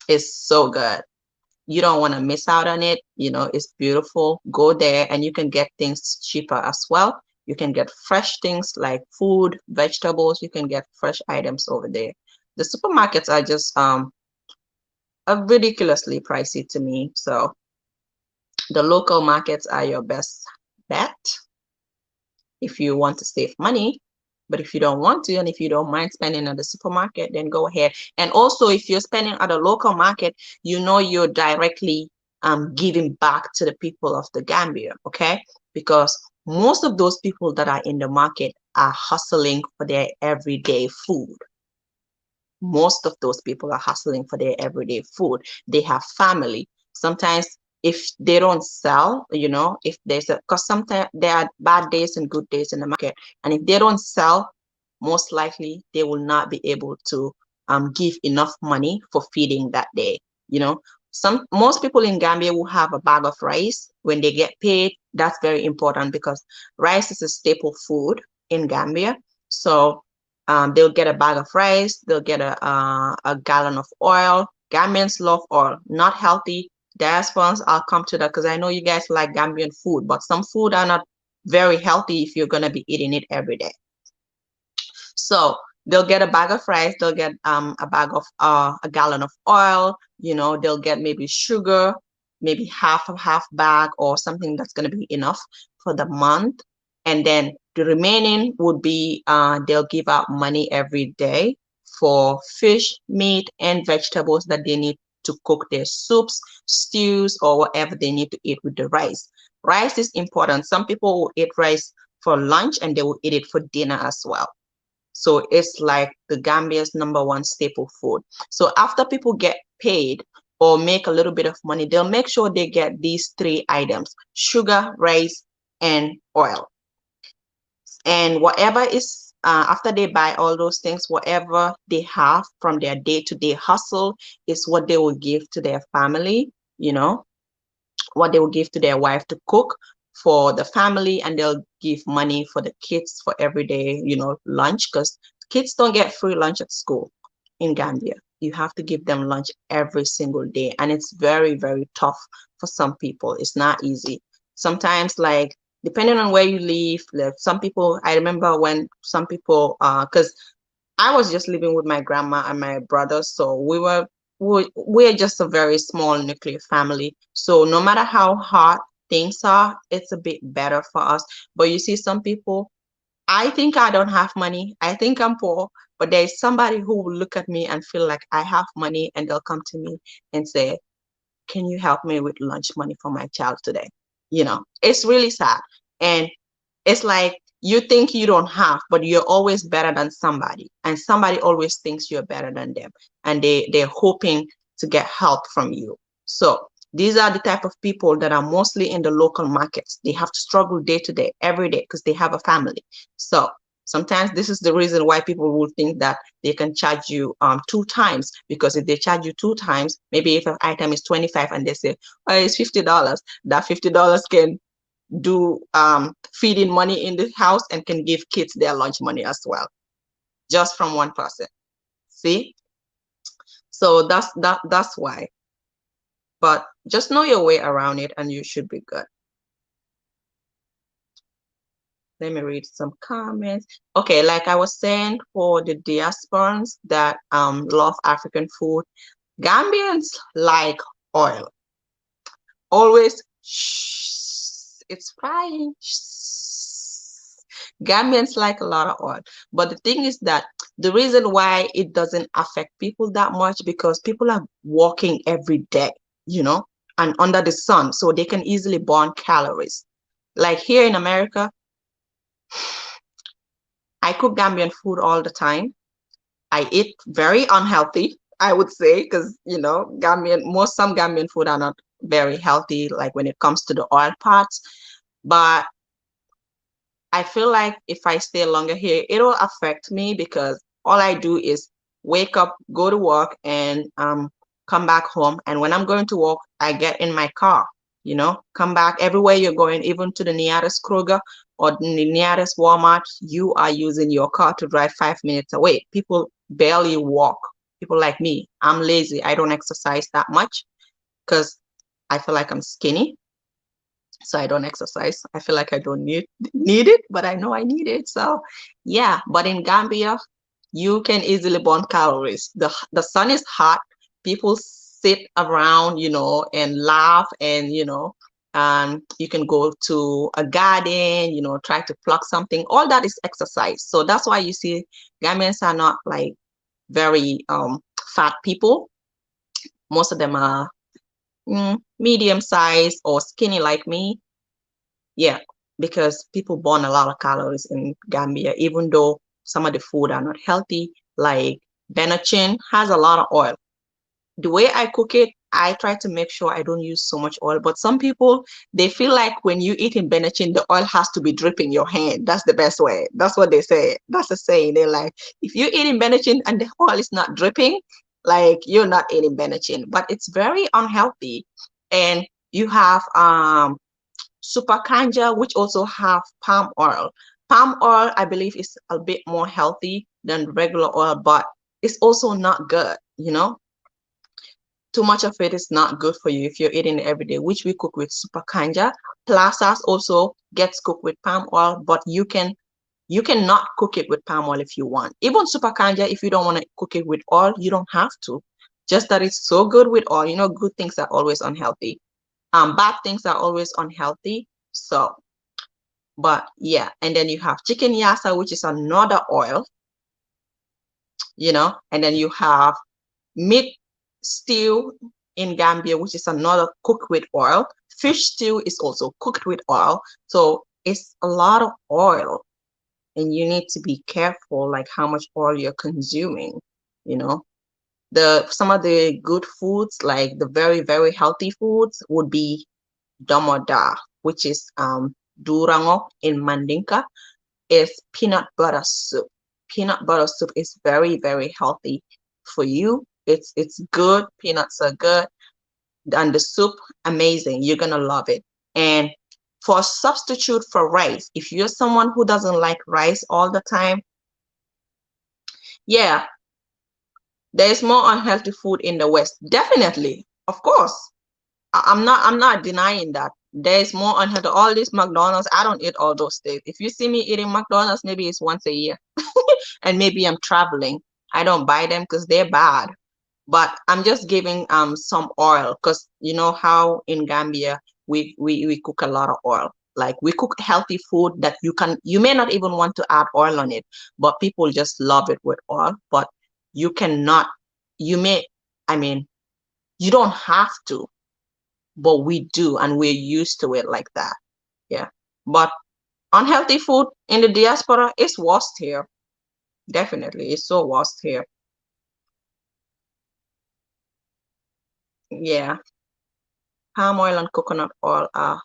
It's so good. You don't want to miss out on it. It's beautiful. Go there and you can get things cheaper as well. You can get fresh things like food, vegetables. You can get fresh items over there. The supermarkets are just are ridiculously pricey to me. So the local markets are your best bet if you want to save money. But if you don't want to, and if you don't mind spending at the supermarket, then go ahead. And also, if you're spending at a local market, you're directly giving back to the people of the Gambia, okay? Because most of those people that are in the market are hustling for their everyday food. Most of those people are hustling for their everyday food. They have family. Sometimes if they don't sell, if there's because sometimes there are bad days and good days in the market. And if they don't sell, most likely they will not be able to give enough money for feeding that day. Most people in Gambia will have a bag of rice when they get paid. That's very important, because rice is a staple food in Gambia. So they'll get a bag of rice, they'll get a gallon of oil. Gambians love oil, not healthy. Diasporans, I'll come to that, because I know you guys like Gambian food, but some food are not very healthy if you're going to be eating it every day. So They'll get a bag of rice, they'll get a bag of a gallon of oil, they'll get maybe sugar, maybe half bag or something that's going to be enough for the month. And then the remaining would be they'll give out money every day for fish, meat, and vegetables that they need to cook their soups, stews, or whatever they need to eat with the rice. Rice is important. Some people will eat rice for lunch and they will eat it for dinner as well. So it's like the Gambia's #1 staple food. So after people get paid or make a little bit of money, they'll make sure they get these 3 items: sugar, rice, and oil. And whatever is after they buy all those things, whatever they have from their day-to-day hustle is what they will give to their family, what they will give to their wife to cook for the family, and they'll give money for the kids for everyday, lunch, because kids don't get free lunch at school in Gambia. You have to give them lunch every single day, and it's very, very tough for some people. It's not easy. Sometimes, like, depending on where you live, like some people, I remember when some people, because I was just living with my grandma and my brother, so we're just a very small nuclear family. So no matter how hard things are, it's a bit better for us. But you see, some people, I think I don't have money. I think I'm poor, but there's somebody who will look at me and feel like I have money, and they'll come to me and say, "Can you help me with lunch money for my child today?" It's really sad. And it's like you think you don't have, but you're always better than somebody, and somebody always thinks you're better than them, and they're hoping to get help from you. So these are the type of people that are mostly in the local markets. They have to struggle day to day, every day, because they have a family. So sometimes this is the reason why people will think that they can charge you 2 times, because if they charge you 2 times, maybe if an item is 25 and they say, "Oh, it's $50," that $50 can do feeding money in the house and can give kids their lunch money as well, just from one person. See? So that's why. But just know your way around it and you should be good. Let me read some comments. Okay, like I was saying, for the diasporans that love African food, Gambians like oil. Always, shh, it's frying. Shh. Gambians like a lot of oil. But the thing is that the reason why it doesn't affect people that much, because people are walking every day, and under the sun, so they can easily burn calories. Like here in America, I cook Gambian food all the time. I eat very unhealthy, I would say, because some Gambian food are not very healthy, like when it comes to the oil parts. But I feel like if I stay longer here, it'll affect me, because all I do is wake up, go to work, and come back home. And when I'm going to work, I get in my car, come back. Everywhere you're going, even to the nearest Kroger or the nearest Walmart, you are using your car to drive 5 minutes away. People barely walk. People like me, I'm lazy. I don't exercise that much because I feel like I'm skinny. So I don't exercise. I feel like I don't need it, but I know I need it. So yeah, but in Gambia, you can easily burn calories. The sun is hot. People sit around, and laugh, and you can go to a garden, try to pluck something. All that is exercise. So that's why you see Gambians are not like very fat people. Most of them are medium size or skinny like me. Yeah, because people burn a lot of calories in Gambia, even though some of the food are not healthy, like Benachin has a lot of oil. The way I cook it, I try to make sure I don't use so much oil. But some people, they feel like when you eat in Benachin, the oil has to be dripping your hand. That's the best way. That's what they say. That's the saying. They're like, if you eat in Benachin and the oil is not dripping, like you're not eating Benachin. But it's very unhealthy. And you have super kanja, which also have palm oil. Palm oil, I believe, is a bit more healthy than regular oil, but it's also not good, Too much of it is not good for you if you're eating it every day, which we cook with super kanja. Plazas also gets cooked with palm oil, but you can You cannot cook it with palm oil if you want. Even super kanja, if you don't want to cook it with oil, you don't have to. Just that it's so good with oil. You know, good things are always unhealthy. Bad things are always unhealthy. So, but yeah, and then you have chicken yassa, which is another oil, you know, and then you have meat stew in Gambia, which is another cooked with oil. Fish stew is also cooked with oil. So it's a lot of oil, and you need to be careful like how much oil you're consuming, you know. Some of the good foods, like the very, very healthy foods, would be domoda, which is durango in Mandinka, is peanut butter soup. Peanut butter soup is very, very healthy for you. It's good. Peanuts are good. And the soup, amazing. You're gonna love it. And for a substitute for rice, if you're someone who doesn't like rice all the time, yeah, there's more unhealthy food in the West. Definitely, of course. I'm not denying that. There's more unhealthy. All these McDonald's, I don't eat all those things. If you see me eating McDonald's, maybe it's once a year. And maybe I'm traveling. I don't buy them because they're bad. But I'm just giving some oil, because you know how in Gambia we cook a lot of oil. Like we cook healthy food that you may not even want to add oil on it, but people just love it with oil. But you cannot, you may, I mean, you don't have to, but we do, and we're used to it like that. Yeah. But unhealthy food in the diaspora is worst here. Definitely, it's so worst here. Yeah. Palm oil and coconut oil are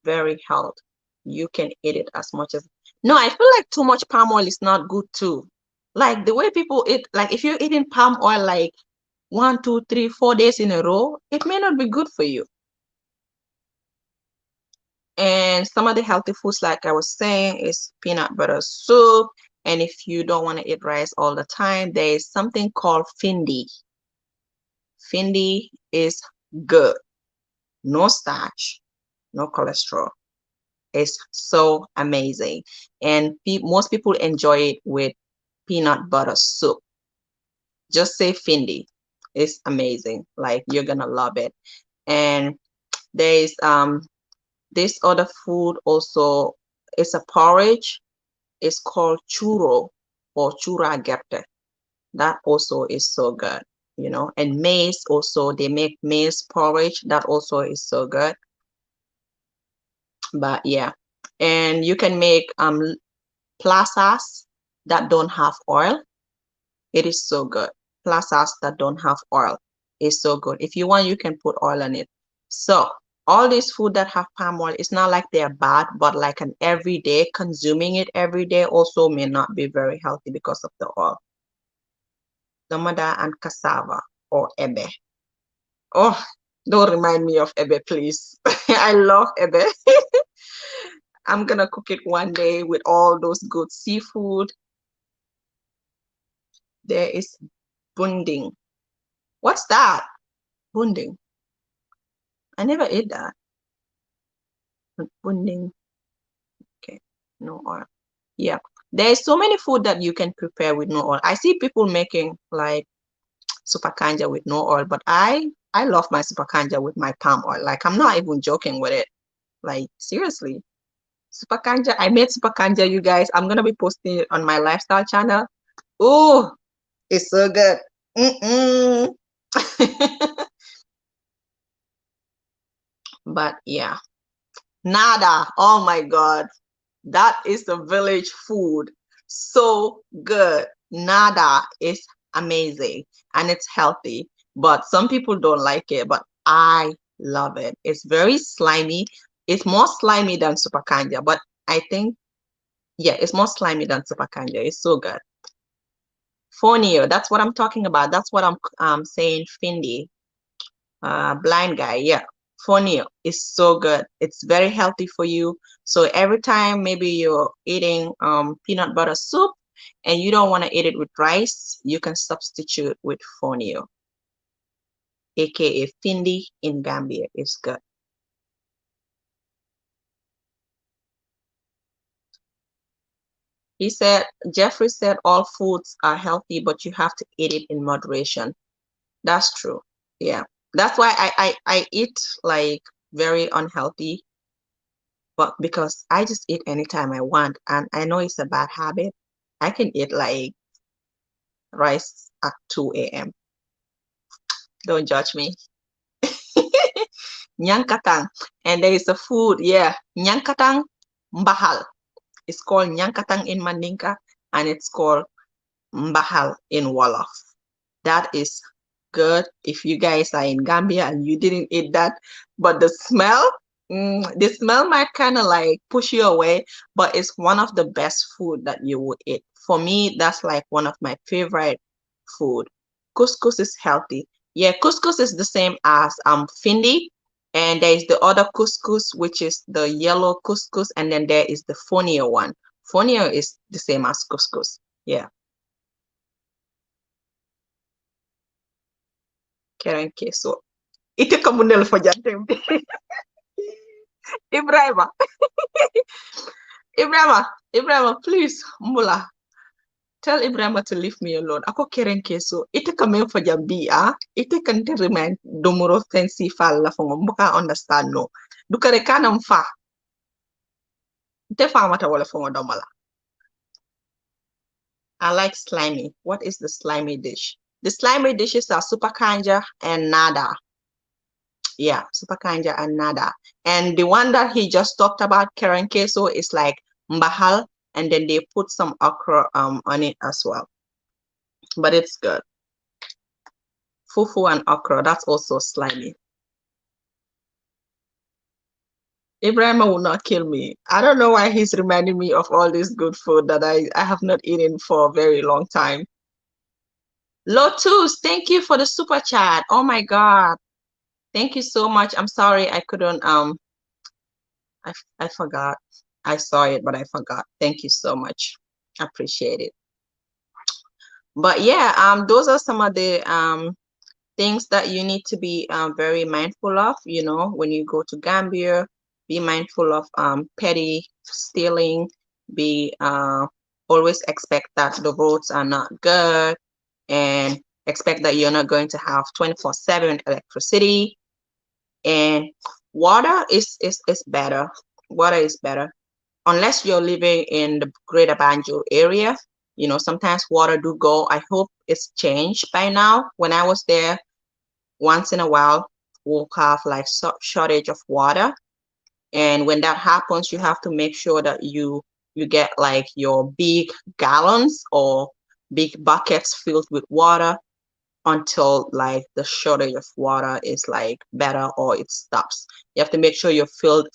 very healthy. You can eat it as much as. No, I feel like too much palm oil is not good too. Like the way people eat, like if you're eating palm oil like 1, 2, 3, 4 days in a row, it may not be good for you. And some of the healthy foods, like I was saying, is peanut butter soup. And if you don't want to eat rice all the time, there is something called findi. Findi is good. No starch, no cholesterol. It's so amazing. And most people enjoy it with peanut butter soup. Just say findi. It's amazing. Like you're gonna love it. And there's this other food also. It's a porridge. It's called churro or chura gerte. That also is so good, you know. And maize also, they make maize porridge. That also is so good. But yeah, and you can make plazas that don't have oil. It is so good. Plazas that don't have oil is so good. If you want, you can put oil on it. So all these food that have palm oil, it's not like they're bad, but like an everyday, consuming it every day also may not be very healthy because of the oil. Domada and cassava or ebe. Oh, don't remind me of ebe, please. I love ebe. I'm gonna cook it one day with all those good seafood. There is bunding. What's that? Bunding. I never ate that. Bunding. Okay. No oil. Yeah. There's so many food that you can prepare with no oil. I see people making like super kanja with no oil, but I love my super kanja with my palm oil. Like I'm not even joking with it. Like seriously. Super kanja. I made super kanja, you guys. I'm gonna be posting it on my lifestyle channel. Oh, it's so good. Mm-mm. But yeah, nada. Oh my God. That is the village food. So good. Nada is amazing and it's healthy. But some people don't like it, but I love it. It's very slimy. It's more slimy than super kanja, but I think, yeah, it's more slimy than super kanja. It's so good. Fonio, that's what I'm talking about. That's what I'm saying, Findi. Blind guy, yeah. Fonio is so good. It's very healthy for you. So every time maybe you're eating peanut butter soup and you don't want to eat it with rice, you can substitute with fonio, aka Findi in Gambia. It's good. He said, Jeffrey said all foods are healthy, but you have to eat it in moderation. That's true. Yeah. That's why I eat like very unhealthy, but because I just eat anytime I want. And I know it's a bad habit. I can eat like rice at 2 a.m. Don't judge me. Nyankatang. And there is a food, yeah. Nyankatang mbahal. It's called Nyankatang in Mandinka and it's called mbahal in Wolof. That is good if you guys are in Gambia and you didn't eat that. But the smell might kind of like push you away, but it's one of the best food that you would eat. For me, that's like one of my favorite food. Couscous is healthy. Yeah, couscous is the same as findi, and there is the other couscous, which is the yellow couscous, and then there is the fonio one. Fonio is the same as couscous. Yeah. Keren keso. Ite kamunel fo jantem. Ibrahima. Ibrahima, please, Mula. Tell Ibrahima to leave me alone. Ako keren keso. Ite kamen fo jambi, ah. Ite kan te remind domoro sensi fal la fongo. Mbuka understand no. Dukare kanam fa. Ite fa mata wala fongo domala. I like slimy. What is the slimy dish? The slimy dishes are super kanja and nada. Yeah, super kanja and nada. And the one that he just talked about, Karen queso, is like mbahal, and then they put some okra on it as well. But it's good. Fufu and okra, that's also slimy. Ibrahim will not kill me. I don't know why he's reminding me of all this good food that I have not eaten for a very long time. Lotus, thank you for the super chat. Oh my God. Thank you so much. I'm sorry I couldn't I forgot. I saw it, but I forgot. Thank you so much. Appreciate it. But yeah, those are some of the things that you need to be very mindful of, you know, when you go to Gambia. Be mindful of petty stealing. Be always expect that the roads are not good and expect that you're not going to have 24/7 electricity. And water is better. Water is better unless you're living in the greater Banjul area. You know, sometimes water do go. I hope it's changed by now. When I was there, once in a while, we'll have like shortage of water. And when that happens, you have to make sure that you get like your big gallons or big buckets filled with water until like the shortage of water is like better or it stops. You have to make sure you're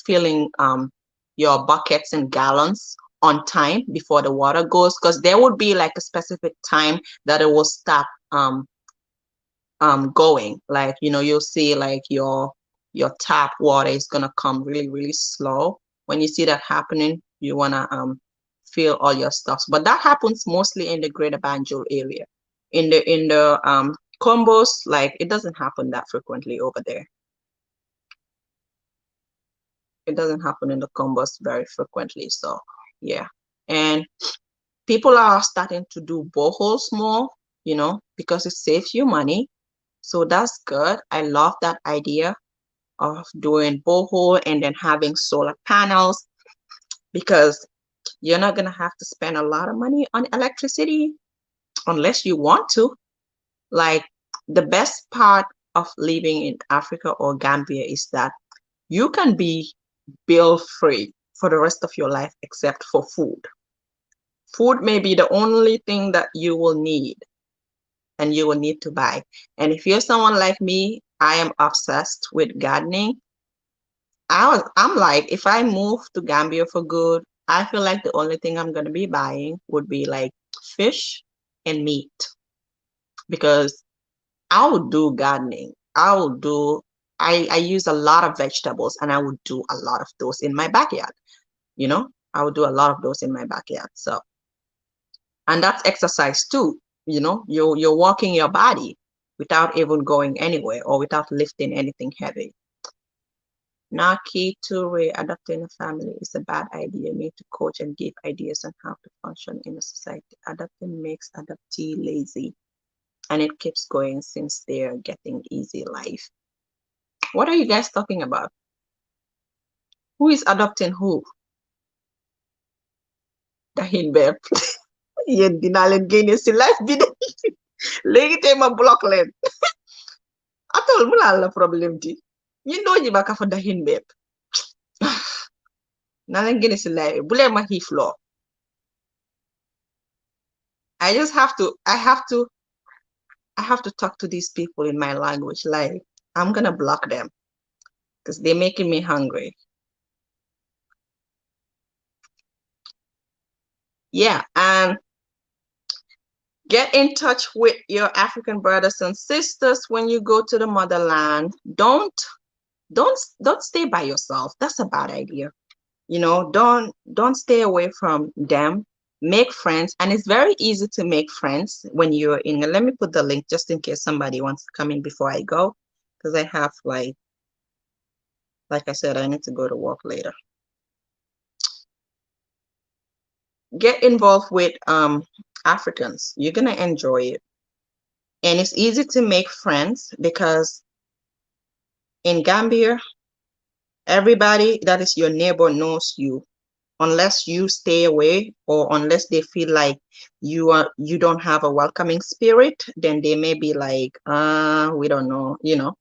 filling your buckets and gallons on time before the water goes, because there would be like a specific time that it will stop going. Like, you know, you'll see like your tap water is gonna come really, really slow. When you see that happening, you wanna fill all your stuffs. But that happens mostly in the greater Banjul area. In the combos, like it doesn't happen that frequently over there. It doesn't happen in the combos very frequently. So yeah. And people are starting to do boreholes more, you know, because it saves you money. So that's good. I love that idea of doing borehole and then having solar panels, because you're not gonna have to spend a lot of money on electricity unless you want to. Like, the best part of living in Africa or Gambia is that you can be bill free for the rest of your life except for food. Food may be the only thing that you will need and you will need to buy. And if you're someone like me, I am obsessed with gardening. I'm like, if I move to Gambia for good, I feel like the only thing I'm gonna be buying would be like fish and meat, because I would do gardening. I use a lot of vegetables and I would do a lot of those in my backyard. You know, I would do a lot of those in my backyard. So, and that's exercise too. You know, you're walking your body without even going anywhere or without lifting anything heavy. Now, key to adopting a family is a bad idea. You need to coach and give ideas on how to function in a society. Adopting makes adoptee lazy, and it keeps going since they're getting easy life. What are you guys talking about? Who is adopting who? Dahin Bep. Yéen dinaa leen génne si life bi de léegi tey ma block leen atol mu laal la problème ti ñi dooji ba ka fa Dahin Bep naa leen génne si life bu leen ma xiif loo I just have to I have to talk to these people in my language. Like, I'm gonna block them because they're making me hungry. Yeah, and get in touch with your African brothers and sisters when you go to the motherland. Don't stay by yourself. That's a bad idea. You know, don't stay away from them. Make friends, and it's very easy to make friends when you're in. Let me put the link just in case somebody wants to come in before I go, because I have like I said, I need to go to work later. Get involved with Africans. You're gonna enjoy it. And it's easy to make friends because in Gambia, everybody that is your neighbor knows you. Unless you stay away or unless they feel like you don't have a welcoming spirit, then they may be like, we don't know, you know.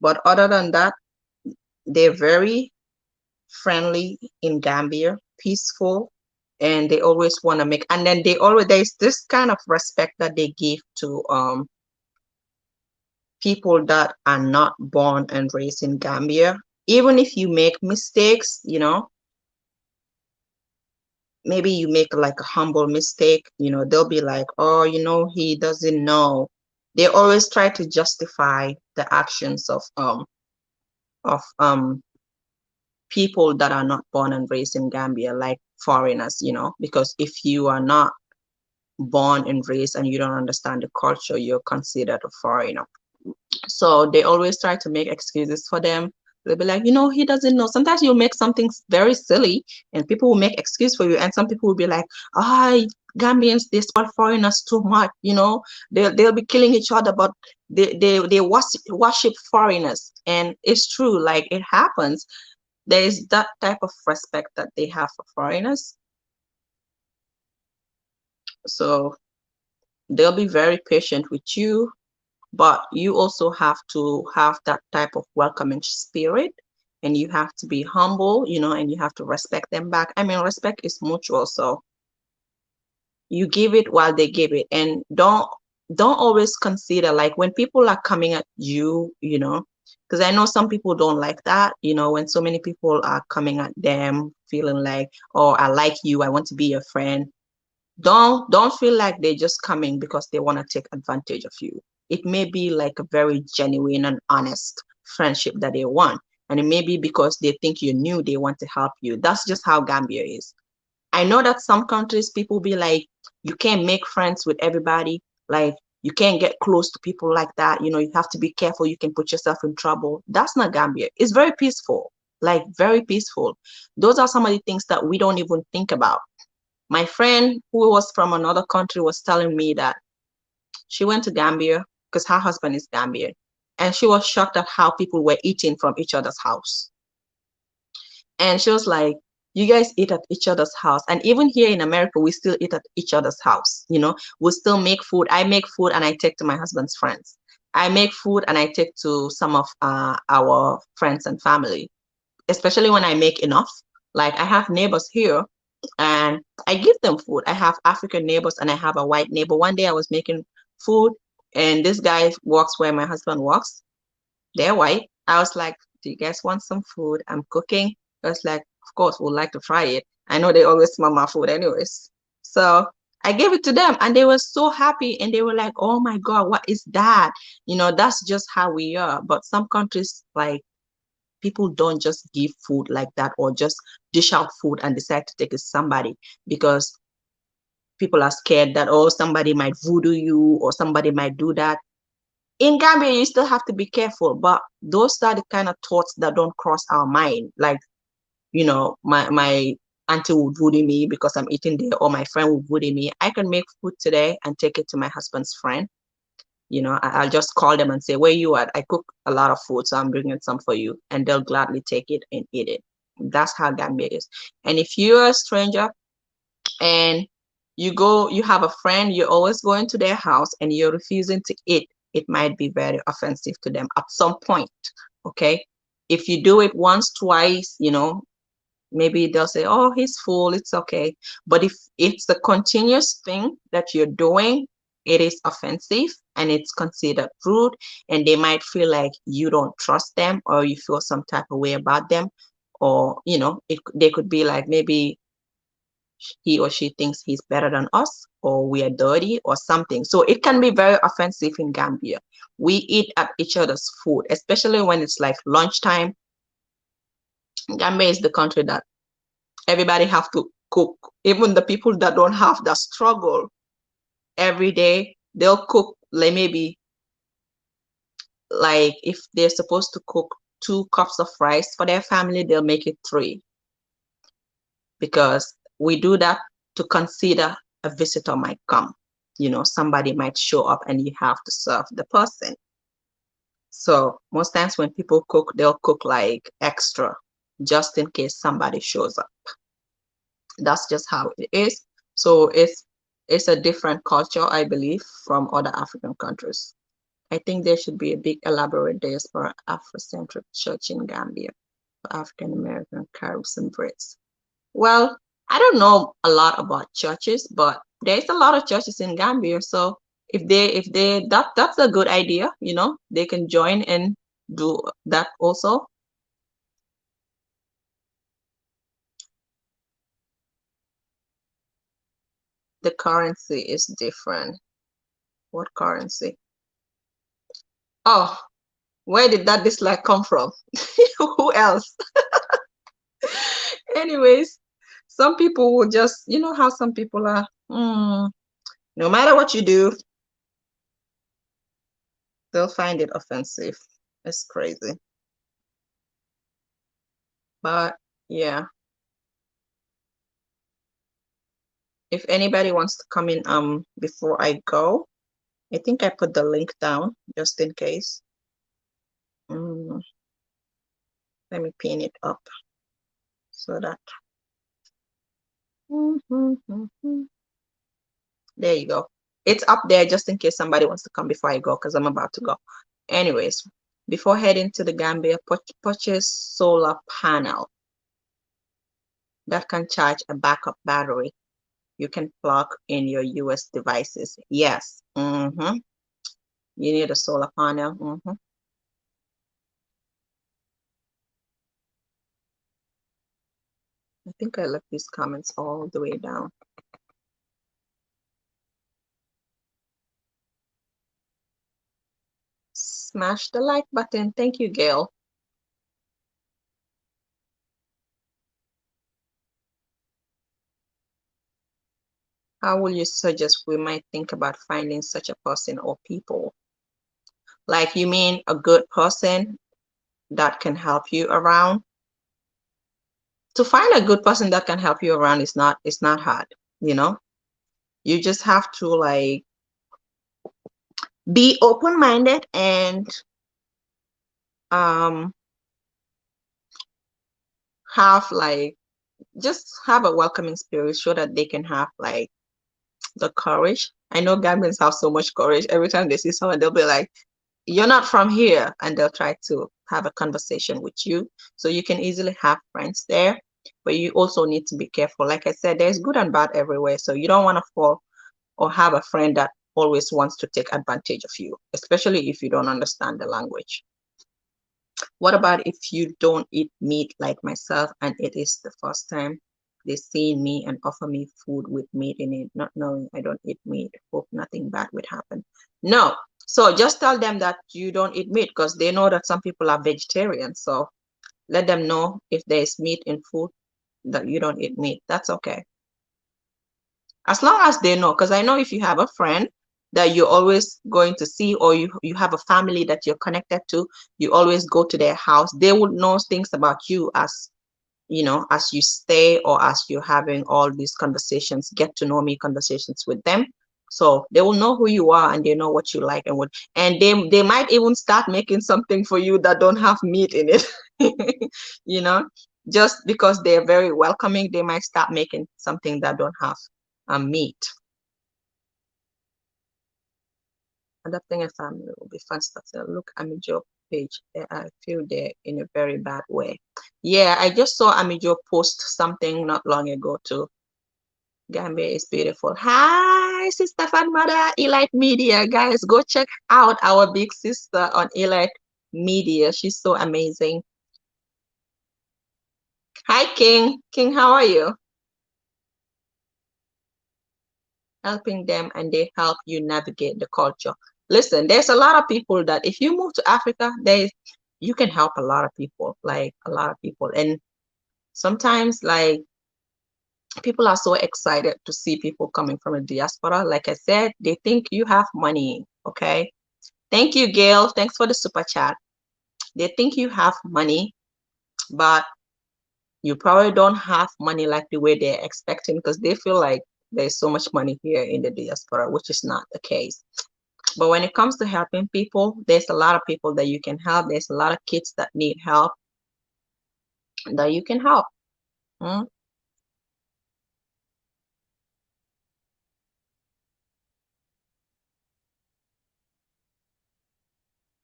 But other than that, they're very friendly in Gambia, peaceful, and they always want to make, and then there's this kind of respect that they give to people that are not born and raised in Gambia. Even if you make mistakes, you know, maybe you make like a humble mistake, you know, they'll be like, oh, you know, he doesn't know. They always try to justify the actions of people that are not born and raised in Gambia, like foreigners, you know, because if you are not born and raised and you don't understand the culture, you're considered a foreigner. So they always try to make excuses for them. They'll be like, you know, he doesn't know. Sometimes you'll make something very silly and people will make excuse for you. And some people will be like, ah, Gambians, they spoil foreigners too much, you know, they'll be killing each other, but they worship foreigners. And it's true, like it happens. There is that type of respect that they have for foreigners. So they'll be very patient with you, but you also have to have that type of welcoming spirit, and you have to be humble, you know, and you have to respect them back. I mean, respect is mutual, so you give it while they give it, and don't always consider like when people are coming at you, you know, because I know some people don't like that, you know, when so many people are coming at them feeling like, oh, I like you, I want to be your friend. Don't feel like they're just coming because they want to take advantage of you. It may be like a very genuine and honest friendship that they want, and it may be because they think you're new, they want to help you. That's just how Gambia is. I know that some countries people be like, you can't make friends with everybody, like you can't get close to people like that, you know, you have to be careful, you can put yourself in trouble. That's not Gambia. It's very peaceful, like very peaceful. Those are some of the things that we don't even think about. My friend who was from another country was telling me that she went to Gambia because her husband is Gambian, and she was shocked at how people were eating from each other's house. And she was like, you guys eat at each other's house. And even here in America, we still eat at each other's house. You know, we still make food. I make food and I take to my husband's friends. I make food and I take to some of our friends and family, especially when I make enough. Like I have neighbors here and I give them food. I have African neighbors and I have a white neighbor. One day I was making food and this guy works where my husband works. They're white. I was like, do you guys want some food? I'm cooking. I was like, of course, we'd like to try it. I know they always smell my food anyways. So I gave it to them and they were so happy and they were like, oh my God, what is that? You know, that's just how we are. But some countries, like, people don't just give food like that or just dish out food and decide to take it to somebody because people are scared that, oh, somebody might voodoo you or somebody might do that. In Gambia, you still have to be careful, but those are the kind of thoughts that don't cross our mind. Like, my auntie would bully me because I'm eating there, or my friend would bully me. I can make food today and take it to my husband's friend. I'll just call them and say, where you at? I cook a lot of food, so I'm bringing some for you. And they'll gladly take it and eat it. That's how Gambia is. And if you're a stranger and you have a friend, you're always going to their house and you're refusing to eat, it might be very offensive to them at some point. Okay. If you do it once, twice, maybe they'll say, oh, he's full, it's okay. But if it's a continuous thing that you're doing, it is offensive and it's considered rude, and they might feel like you don't trust them or you feel some type of way about them, or they could be like, maybe he or she thinks he's better than us, or we are dirty or something. So it can be very offensive in Gambia. We eat at each other's food, especially when it's like lunchtime. Gambia is the country that everybody have to cook. Even the people that don't have that struggle every day, they'll cook, like, maybe, like, if they're supposed to cook 2 cups of rice for their family, they'll make it 3, because we do that to consider a visitor might come. Somebody might show up and you have to serve the person. So most times when people cook, they'll cook like extra just in case somebody shows up. That's just how it is. So it's a different culture, I believe, from other African countries. I think there should be a big elaborate diaspora Afrocentric church in Gambia for African American, Caribs, and Brits. Well, I don't know a lot about churches, but there's a lot of churches in Gambia. So that's a good idea, they can join and do that also. The currency is different. What currency? Oh, where did that dislike come from? Who else? Anyways, some people will just, how some people are, no matter what you do, they'll find it offensive. It's crazy. But yeah, if anybody wants to come in before I go, I think I put the link down just in case. Let me pin it up so that there you go. It's up there just in case somebody wants to come before I go, because I'm about to go. Anyways, before heading to the Gambia, purchase solar panel that can charge a backup battery. You can plug in your US devices. Yes. You need a solar panel. I think I left these comments all the way down. Smash the like button. Thank you, Gail. How will you suggest we might think about finding such a person or people? Like, you mean a good person that can help you around? To find a good person that can help you around is not, it's not hard, You just have to, like, be open-minded and have, like, just have a welcoming spirit, so that they can have, like, the courage. I know Gambians have so much courage. Every time they see someone, they'll be like, you're not from here, and they'll try to have a conversation with you. So you can easily have friends there, but you also need to be careful. Like I said, there's good and bad everywhere. So you don't want to fall or have a friend that always wants to take advantage of you, especially if you don't understand the language. What about if you don't eat meat like myself, and it is the first time they see me and offer me food with meat in it, not knowing I don't eat meat? Hope nothing bad would happen. No. So just tell them that you don't eat meat, because they know that some people are vegetarian. So let them know if there is meat in food, that you don't eat meat. That's okay. As long as they know, because I know if you have a friend that you're always going to see, or you have a family that you're connected to, you always go to their house, they would know things about you as as you stay, or as you're having all these conversations, get to know me conversations with them. So they will know who you are, and they know what you like, and they might even start making something for you that don't have meat in it. you know just because they're very welcoming, they might start making something that don't have meat. Adopting a family will be fantastic. Look, Amijo page. I feel they're in a very bad way. Yeah, I just saw Amijo post something not long ago too. Gambia is beautiful. Hi, Sister Fatmada, Elite Media. Guys, go check out our big sister on Elite Media. She's so amazing. Hi, King. King, how are you? Helping them, and they help you navigate the culture. Listen, there's a lot of people that if you move to Africa, you can help a lot of people, like a lot of people. And sometimes, like, people are so excited to see people coming from a diaspora. Like I said, they think you have money. Okay. Thank you, Gail. Thanks for the super chat. They think you have money, but you probably don't have money like the way they're expecting, because they feel like there's so much money here in the diaspora, which is not the case. But when it comes to helping people, there's a lot of people that you can help. There's a lot of kids that need help that you can help. Mm?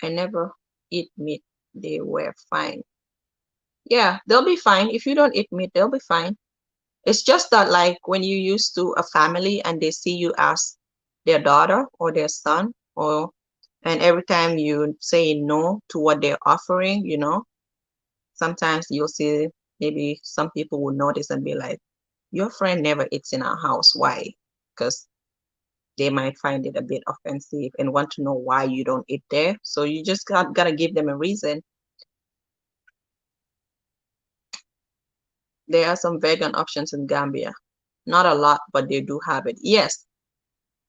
I never eat meat. They were fine. Yeah, they'll be fine. If you don't eat meat, they'll be fine. It's just that, like, when you used to a family and they see you as their daughter or their son, and every time you say no to what they're offering, sometimes you'll see maybe some people will notice and be like, your friend never eats in our house. Why? Because they might find it a bit offensive and want to know why you don't eat there. So you just gotta give them a reason. There are some vegan options in Gambia. Not a lot, but they do have it. Yes,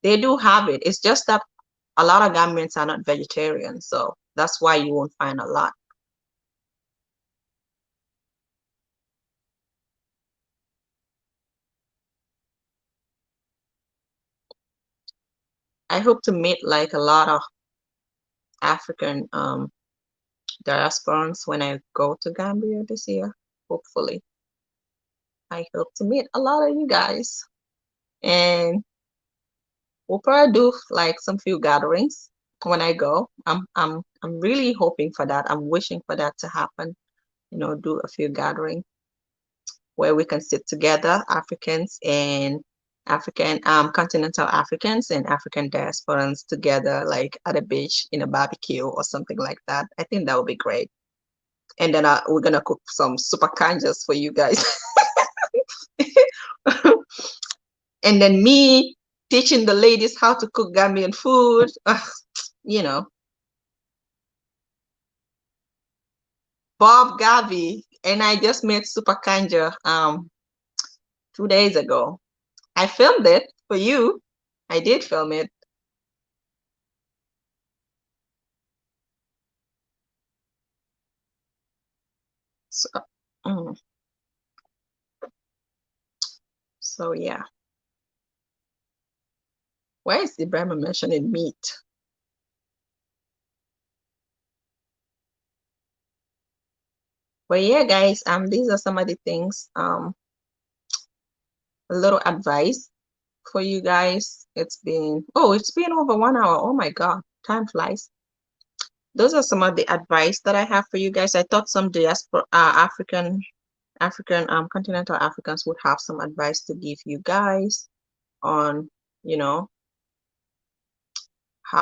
they do have it. It's just that a lot of Gambians are not vegetarian, so that's why you won't find a lot. I hope to meet like a lot of African diasporans when I go to Gambia this year. Hopefully, I hope to meet a lot of you guys, and we'll probably do like some few gatherings when I go. I'm really hoping for that. I'm wishing for that to happen. Do a few gatherings where we can sit together, Africans and African continental Africans and African diasporans together, like at a beach in a barbecue or something like that. I think that would be great. And then we're gonna cook some super kanjas for you guys. And then me teaching the ladies how to cook Gambian food. you know, Bob Gavi, and I just made super kanja 2 days ago. I filmed it for you. I did film it. So, mm, so yeah. Why is Ibrahim mentioning meat? But yeah, guys, these are some of the things, a little advice for you guys. It's been over 1 hour. Oh my God, time flies. Those are some of the advice that I have for you guys. I thought some diaspora, African, continental Africans would have some advice to give you guys on, you know,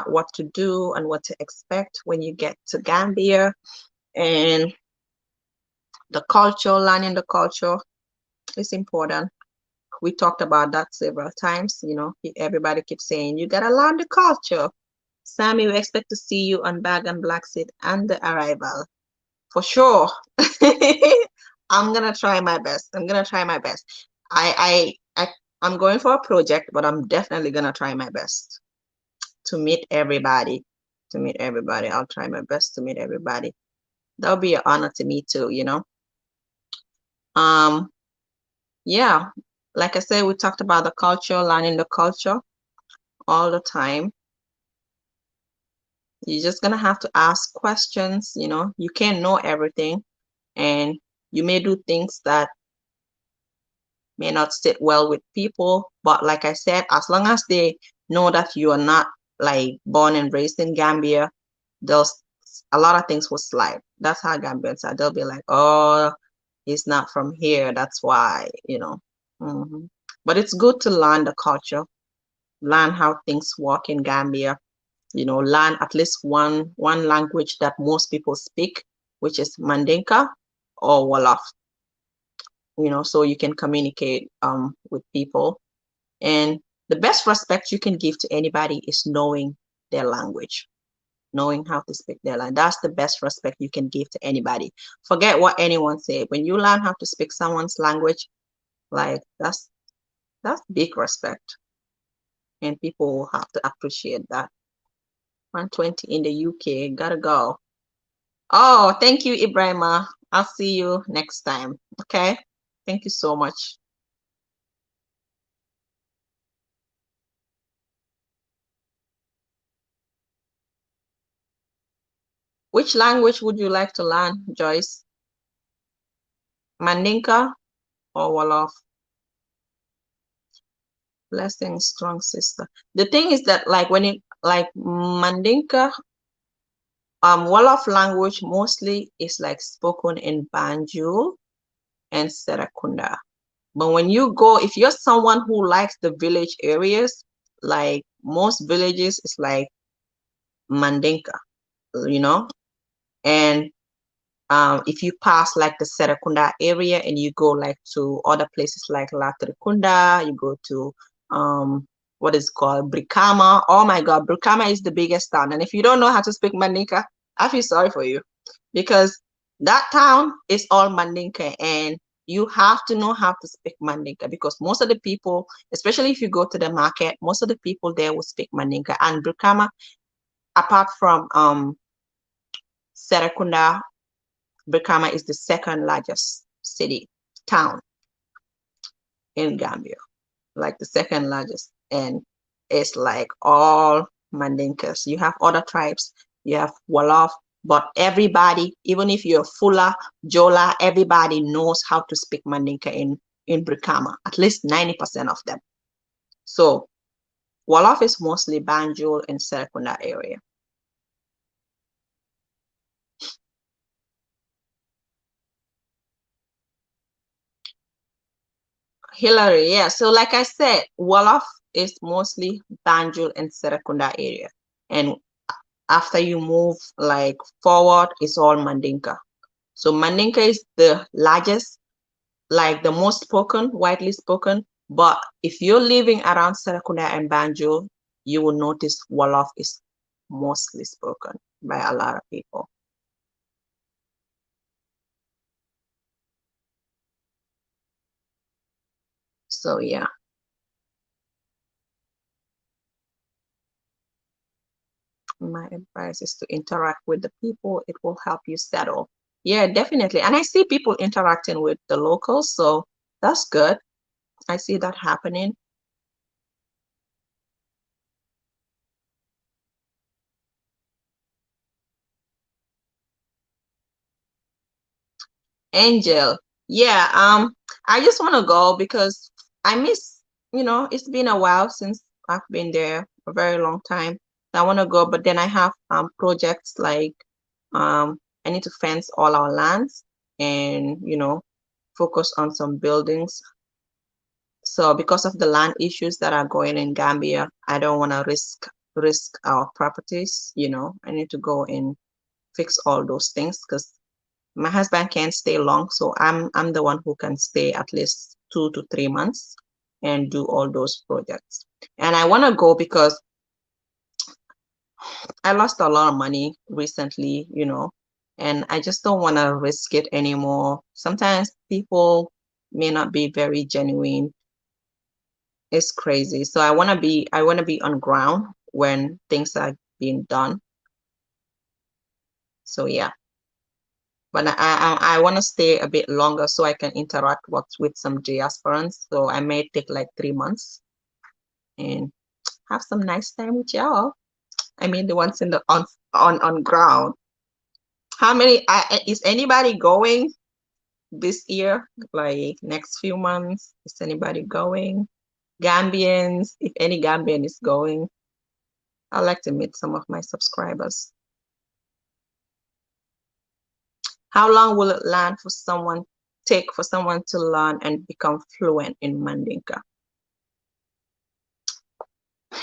what to do and what to expect when you get to Gambia, and the culture, learning the culture is important. We talked about that several times. Everybody keeps saying, you gotta learn the culture. Sammy, we expect to see you on Bag and Black Seed and the arrival. For sure. I'm gonna try my best. I'm gonna try my best. I'm going for a project, but I'm definitely gonna try my best. to meet everybody. To meet everybody. I'll try my best to meet everybody. That'll be an honor to me too, you know. Yeah, like I said, we talked about the culture, learning the culture all the time. You're just gonna have to ask questions, you know. You can't know everything, and you may do things that may not sit well with people. But like I said, as long as they know that you are not like born and raised in Gambia, they'll a lot of things will slide. That's how Gambians are. They'll be like, oh, he's not from here. That's why, you know. But it's good to learn the culture, learn how things work in Gambia, you know, learn at least one language that most people speak, which is Mandinka or Wolof, you know, so you can communicate with people. And the best respect you can give to anybody is knowing their language, knowing how to speak their language. That's the best respect you can give to anybody. Forget what anyone say. When you learn how to speak someone's language, like that's big respect. And people will have to appreciate that. 120 in the UK, gotta go. Oh, thank you, Ibrahima. I'll see you next time. Okay. Thank you so much. Which language would you like to learn, Joyce? Mandinka or Wolof? Blessing, strong sister. The thing is that like when it like Mandinka, Wolof language mostly is like spoken in Banjul and Serekunda. But when you go, if you're someone who likes the village areas, like most villages, it's like Mandinka, you know, and if you pass like the Serekunda area and you go like to other places like La Trikunda, you go to what is called Brikama. Oh my God, Brikama is the biggest town. And if you don't know how to speak Mandinka, I feel sorry for you because that town is all Mandinka and you have to know how to speak Mandinka because most of the people, especially if you go to the market, most of the people there will speak Mandinka. And Brikama, apart from Serekunda, Brikama is the second largest city, town in Gambia, like the second largest. And it's like all Mandinkas. You have other tribes, you have Wolof, but everybody, even if you're Fula, Jola, everybody knows how to speak Mandinka in Brikama, at least 90% of them. So Wolof is mostly Banjul and Serekunda area. Hillary, yeah. So like I said, Wolof is mostly Banjul and Serekunda area. And after you move like forward, it's all Mandinka. So Mandinka is the largest, like the most spoken, widely spoken. But if you're living around Serekunda and Banjul, you will notice Wolof is mostly spoken by a lot of people. So yeah. My advice is to interact with the people. It will help you settle. Yeah, definitely. And I see people interacting with the locals, so that's good. I see that happening. Angel, yeah, I just want to go because I miss, you know, it's been a while since I've been there, a very long time. I want to go, but then I have projects like I need to fence all our lands and, you know, focus on some buildings. So because of the land issues that are going in Gambia, I don't want to risk our properties, you know. I need to go and fix all those things because my husband can't stay long, so I'm the one who can stay at least 2 to 3 months and do all those projects. And I want to go because I lost a lot of money recently, you know, and I just don't want to risk it anymore. Sometimes people may not be very genuine. It's crazy. So I want to be on ground when things are being done. So yeah, but I want to stay a bit longer so I can interact with some diasporans. So I may take like 3 months and have some nice time with y'all. I mean, the ones in the on ground. How many is anybody going this year? Like next few months, is anybody going? Gambians, if any Gambian is going, I'd like to meet some of my subscribers. How long will it take for someone to learn and become fluent in Mandinka?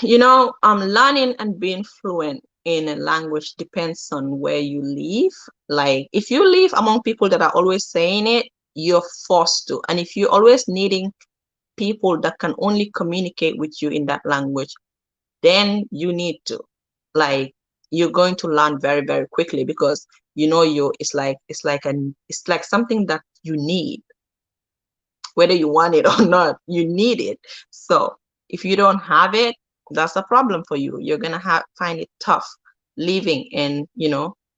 You know, learning and being fluent in a language depends on where you live. Like if you live among people that are always saying it, you're forced to. And if you're always needing people that can only communicate with you in that language, then you need to. Like you're going to learn very, very quickly because you know it's like something that you need, whether you want it or not, you need it. So if you don't have it, that's a problem for you. You're gonna find it tough living and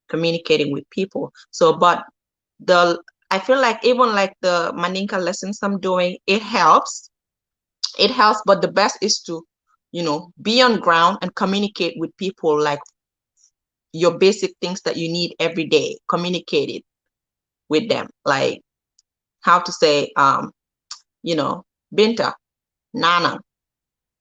communicating with people. So, but the I feel like even like the Maninka lessons I'm doing, it helps. It helps, but the best is to, be on ground and communicate with people like your basic things that you need every day. Communicate it with them, like how to say, Binta, Nana.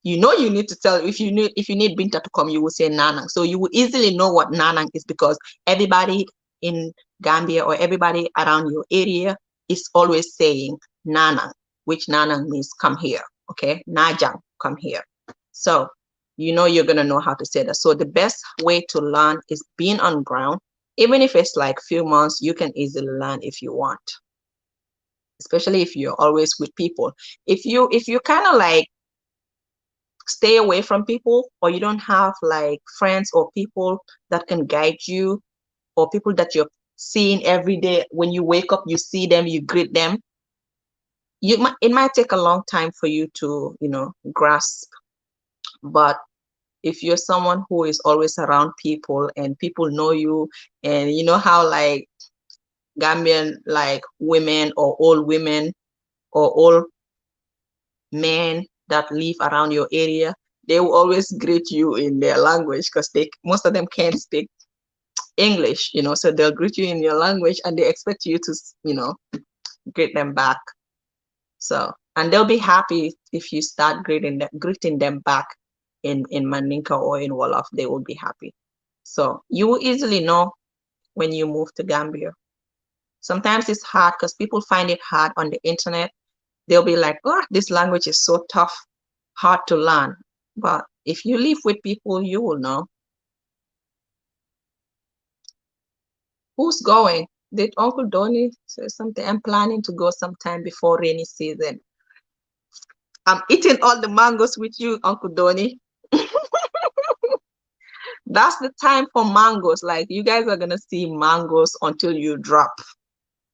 You need to tell if you need Binta to come, you will say Nanang. So you will easily know what Nanang is because everybody in Gambia or everybody around your area is always saying Nanang, which Nanang means come here. Okay, Najang, come here. So you're gonna know how to say that. So the best way to learn is being on ground. Even if it's like few months, you can easily learn if you want. Especially if you're always with people. If you kind of like stay away from people or you don't have like friends or people that can guide you or people that you're seeing every day, when you wake up you see them, you greet them, it might take a long time for you to grasp. But if you're someone who is always around people and people know you, and you know how like Gambian like women or old women or old men that live around your area, they will always greet you in their language because most of them can't speak English, so they'll greet you in your language and they expect you to, greet them back. So, and they'll be happy if you start greeting them back in Mandinka or in Wolof, they will be happy. So you will easily know when you move to Gambia. Sometimes it's hard because people find it hard on the internet. They'll be like, oh, this language is so tough, hard to learn. But if you live with people, you will know. Who's going? Did Uncle Donny say something? I'm planning to go sometime before rainy season. I'm eating all the mangoes with you, Uncle Donny. That's the time for mangoes. Like you guys are gonna see mangoes until you drop.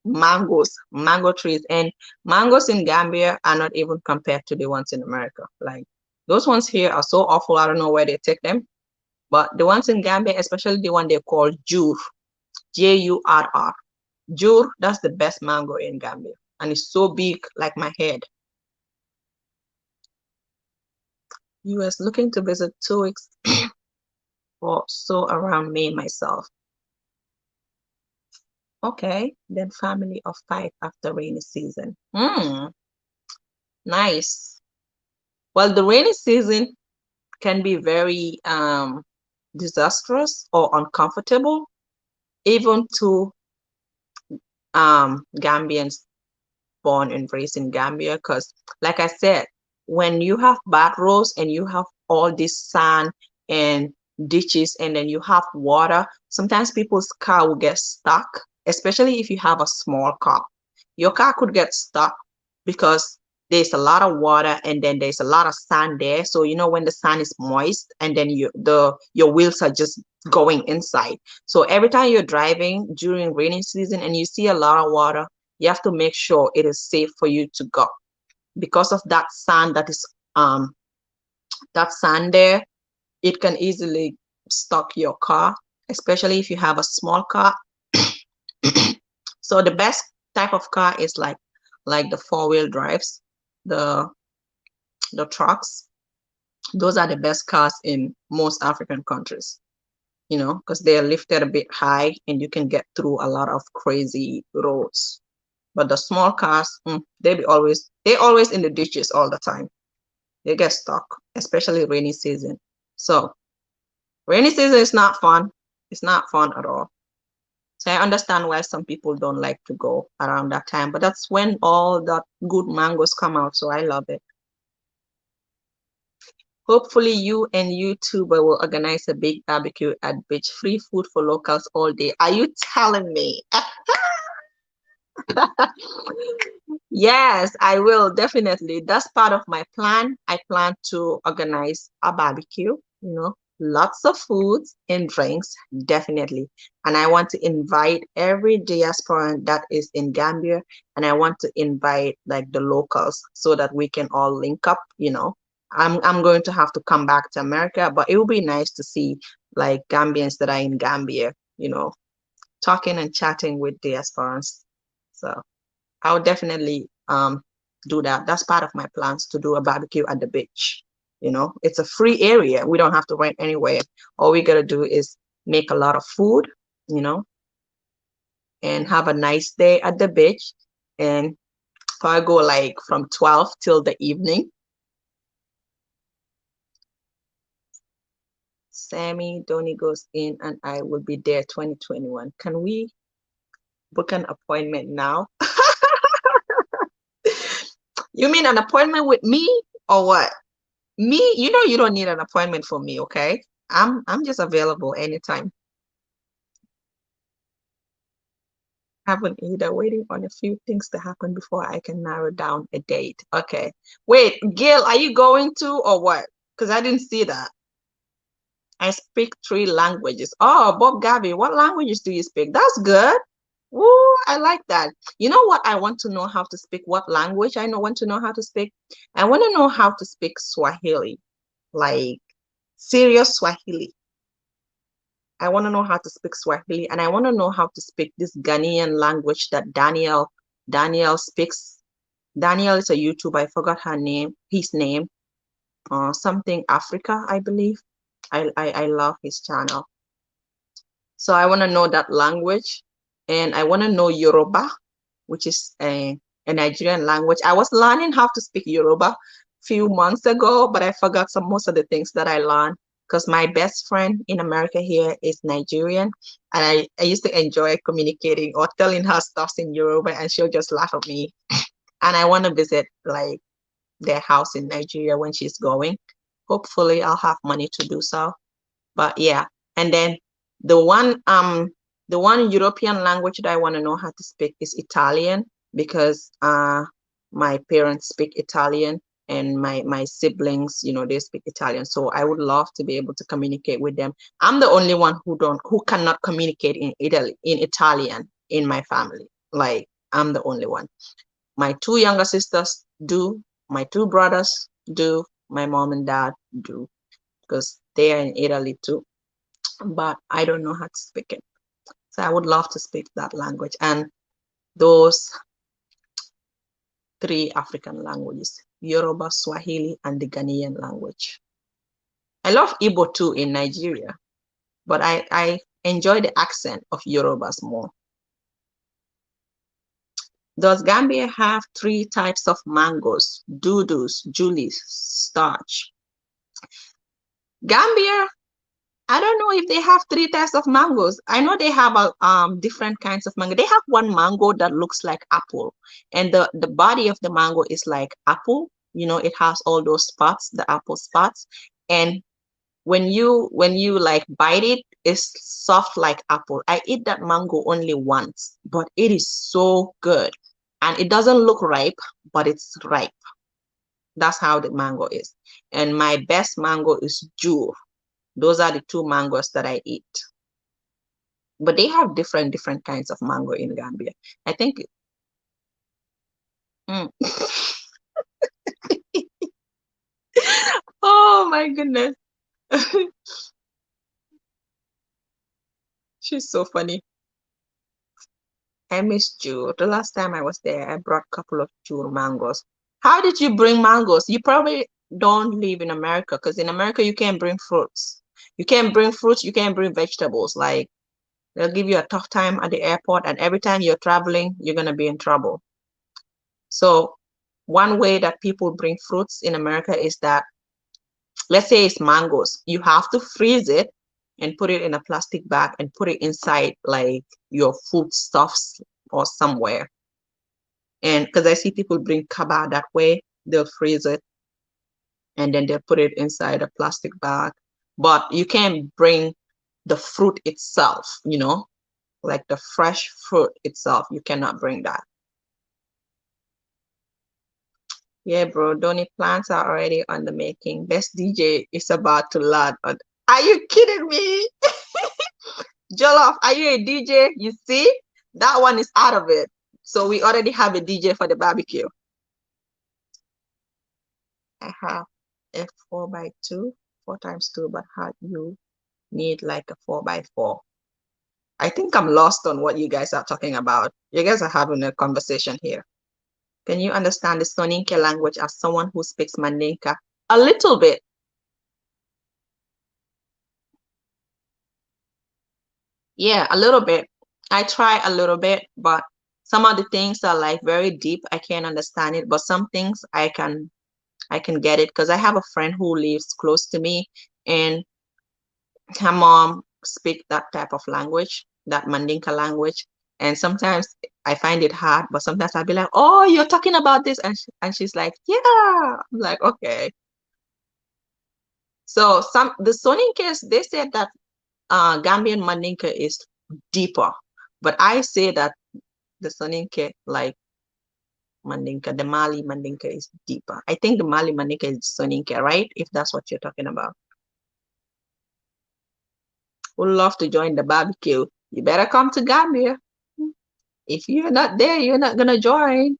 Mangoes, mango trees, and mangoes in Gambia are not even compared to the ones in America. Like those ones here are so awful. I don't know where they take them, but the ones in Gambia, especially the one they call Jur, Jurr, Jur, that's the best mango in Gambia, and it's so big, like my head. US looking to visit 2 weeks or so around May myself. Okay, then family of 5 after rainy season. Nice. Well, the rainy season can be very disastrous or uncomfortable, even to Gambians born and raised in Gambia. Because, like I said, when you have bad roads and you have all this sand and ditches, and then you have water, sometimes people's car will get stuck, especially if you have a small car. Your car could get stuck because there's a lot of water and then there's a lot of sand there. So when the sand is moist and then your wheels are just going inside. So every time you're driving during rainy season and you see a lot of water, you have to make sure it is safe for you to go because of that sand that is that sand there. it can easily stock your car, especially if you have a small car. So the best type of car is like the four-wheel drives, the the trucks. Those are the best cars in most African countries, because they're lifted a bit high and you can get through a lot of crazy roads. But the small cars, they always in the ditches all the time. They get stuck, especially rainy season. So rainy season is not fun. It's not fun at all. So I understand why some people don't like to go around that time, but that's when all that good mangoes come out. So I love it. Hopefully you and YouTuber will organize a big barbecue at beach. Free food for locals all day. Are you telling me? Yes, I will definitely. That's part of my plan. I plan to organize a barbecue, lots of foods and drinks, definitely. And I want to invite every diaspora that is in Gambia, and I want to invite like the locals so that we can all link up. I'm going to have to come back to America, but it would be nice to see like Gambians that are in Gambia, talking and chatting with diasporans. So I'll definitely do that. That's part of my plans to do a barbecue at the beach. It's a free area. We don't have to rent anywhere. All we gotta do is make a lot of food, you know, and have a nice day at the beach. And probably go like from 12 till the evening. Sammy Donny goes in and I will be there 2021. Can we book an appointment now? You mean an appointment with me or what? Me, you don't need an appointment for me, okay? I'm just available anytime. Haven't either, waiting on a few things to happen before I can narrow down a date. Okay. Wait, Gil, are you going to or what? Because I didn't see that. I speak three languages. Oh, Bob Gabi, what languages do you speak? That's good. Ooh, I like that. You know what? I want to know how to speak. What language I know want to know how to speak? I want to know how to speak Swahili, like serious Swahili. I want to know how to speak Swahili, and I want to know how to speak this Ghanaian language that Daniel speaks. Daniel is a YouTuber. I forgot his name. Something Africa, I believe. I love his channel. So I want to know that language, and I want to know Yoruba, which is a Nigerian language. I was learning how to speak Yoruba few months ago, but I forgot most of the things that I learned because my best friend in America here is Nigerian, and I used to enjoy communicating or telling her stuff in Yoruba, and she'll just laugh at me. And I want to visit like their house in Nigeria when she's going. Hopefully, I'll have money to do so. But yeah, and then the one um the one European language that I want to know how to speak is Italian because my parents speak Italian and my siblings, they speak Italian. So I would love to be able to communicate with them. I'm the only one who cannot communicate in Italian in my family. Like I'm the only one. My two younger sisters do, my two brothers do, my mom and dad do because they are in Italy too, but I don't know how to speak it. So I would love to speak that language and those three African languages, Yoruba, Swahili, and the Ghanaian language. I love Igbo too in Nigeria, but I enjoy the accent of Yorubas more. Does Gambia have three types of mangoes? Dudus, Julies, starch. Gambia, I don't know if they have three types of mangoes. I know they have different kinds of mango. They have one mango that looks like apple, and the body of the mango is like apple. It has all those spots, the apple spots, and when you like bite it, it's soft like apple. I eat that mango only once, but it is so good, and it doesn't look ripe, but it's ripe. That's how the mango is. And my best mango is Jure. Those are the two mangoes that I eat. But they have different kinds of mango in Gambia. I think. Mm. Oh my goodness. She's so funny. I miss June. The last time I was there, I brought a couple of June mangoes. How did you bring mangoes? You probably don't live in America because in America you can't bring fruits. You can't bring fruits, you can't bring vegetables. Like they'll give you a tough time at the airport, and every time you're traveling, you're gonna be in trouble. So one way that people bring fruits in America is that, let's say it's mangoes, you have to freeze it and put it in a plastic bag and put it inside like your foodstuffs or somewhere. And because I see people bring kaba that way, they'll freeze it and then they'll put it inside a plastic bag. But you can't bring the fruit itself, like the fresh fruit itself. You cannot bring that. Yeah, bro, Donny plants are already on the making. Best DJ is about to land on. Are you kidding me? Jollof, are you a DJ? You see, that one is out of it. So we already have a DJ for the barbecue. I have a 4x2, 4x2, but how you need like a 4x4. I think I'm lost on what you guys are talking about. You guys are having a conversation here. Can you understand the Soninke language as someone who speaks Mandinka? A little bit. Yeah, a little bit. I try a little bit, but some of the things are like very deep. I can't understand it, but some things I can get it because I have a friend who lives close to me and her mom speak that type of language, that Mandinka language. And sometimes I find it hard, but sometimes I'll be like, "Oh, you're talking about this," and she's like, "Yeah." I'm like, "Okay." So the Soninkers, they said that Gambian Mandinka is deeper, but I say that the Soninke, like Mandinka, the Mali Mandinka is deeper. I think the Mali Mandinka is Soninke, right? If that's what you're talking about. Would love to join the barbecue. You better come to Gambia. If you're not there, you're not gonna join.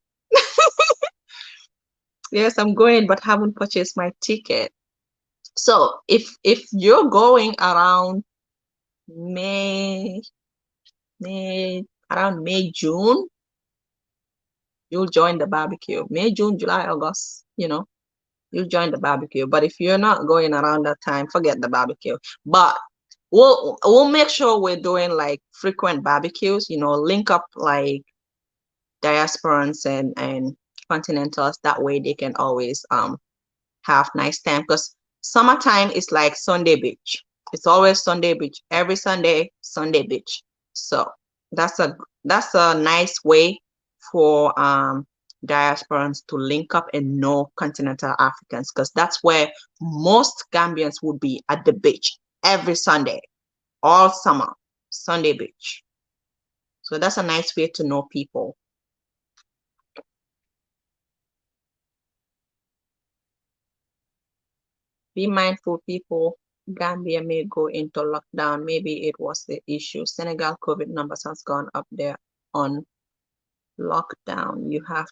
Yes, I'm going, but haven't purchased my ticket. So if you're going around May, around May, June, you'll join the barbecue. May, June, July, August, you'll join the barbecue. But if you're not going around that time, forget the barbecue. But we'll make sure we're doing like frequent barbecues, link up like diasporans and continentals. That way they can always have nice time because summertime is like Sunday beach. It's always Sunday beach. Every Sunday, Sunday beach. So that's a that's a nice way for diasporans to link up and know continental Africans because that's where most Gambians would be at the beach every Sunday, all summer, Sunday beach. So that's a nice way to know people. Be mindful, people. Gambia may go into lockdown. Maybe it was the issue. Senegal COVID numbers has gone up there on lockdown. You have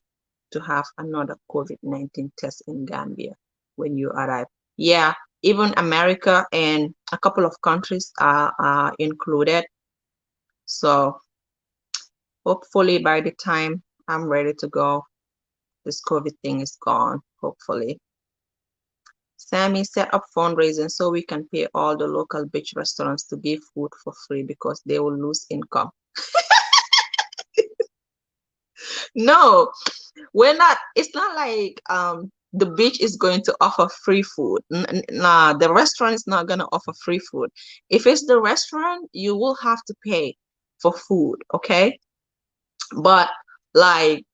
to have another COVID-19 test in Gambia when you arrive. Yeah, even America and a couple of countries are included. So hopefully by the time I'm ready to go, this COVID thing is gone, hopefully. Sammy set up fundraising so we can pay all the local beach restaurants to give food for free because they will lose income. No, we're not. It's not like the beach is going to offer free food. Nah, the restaurant is not gonna offer free food. If it's the restaurant, you will have to pay for food, okay? But like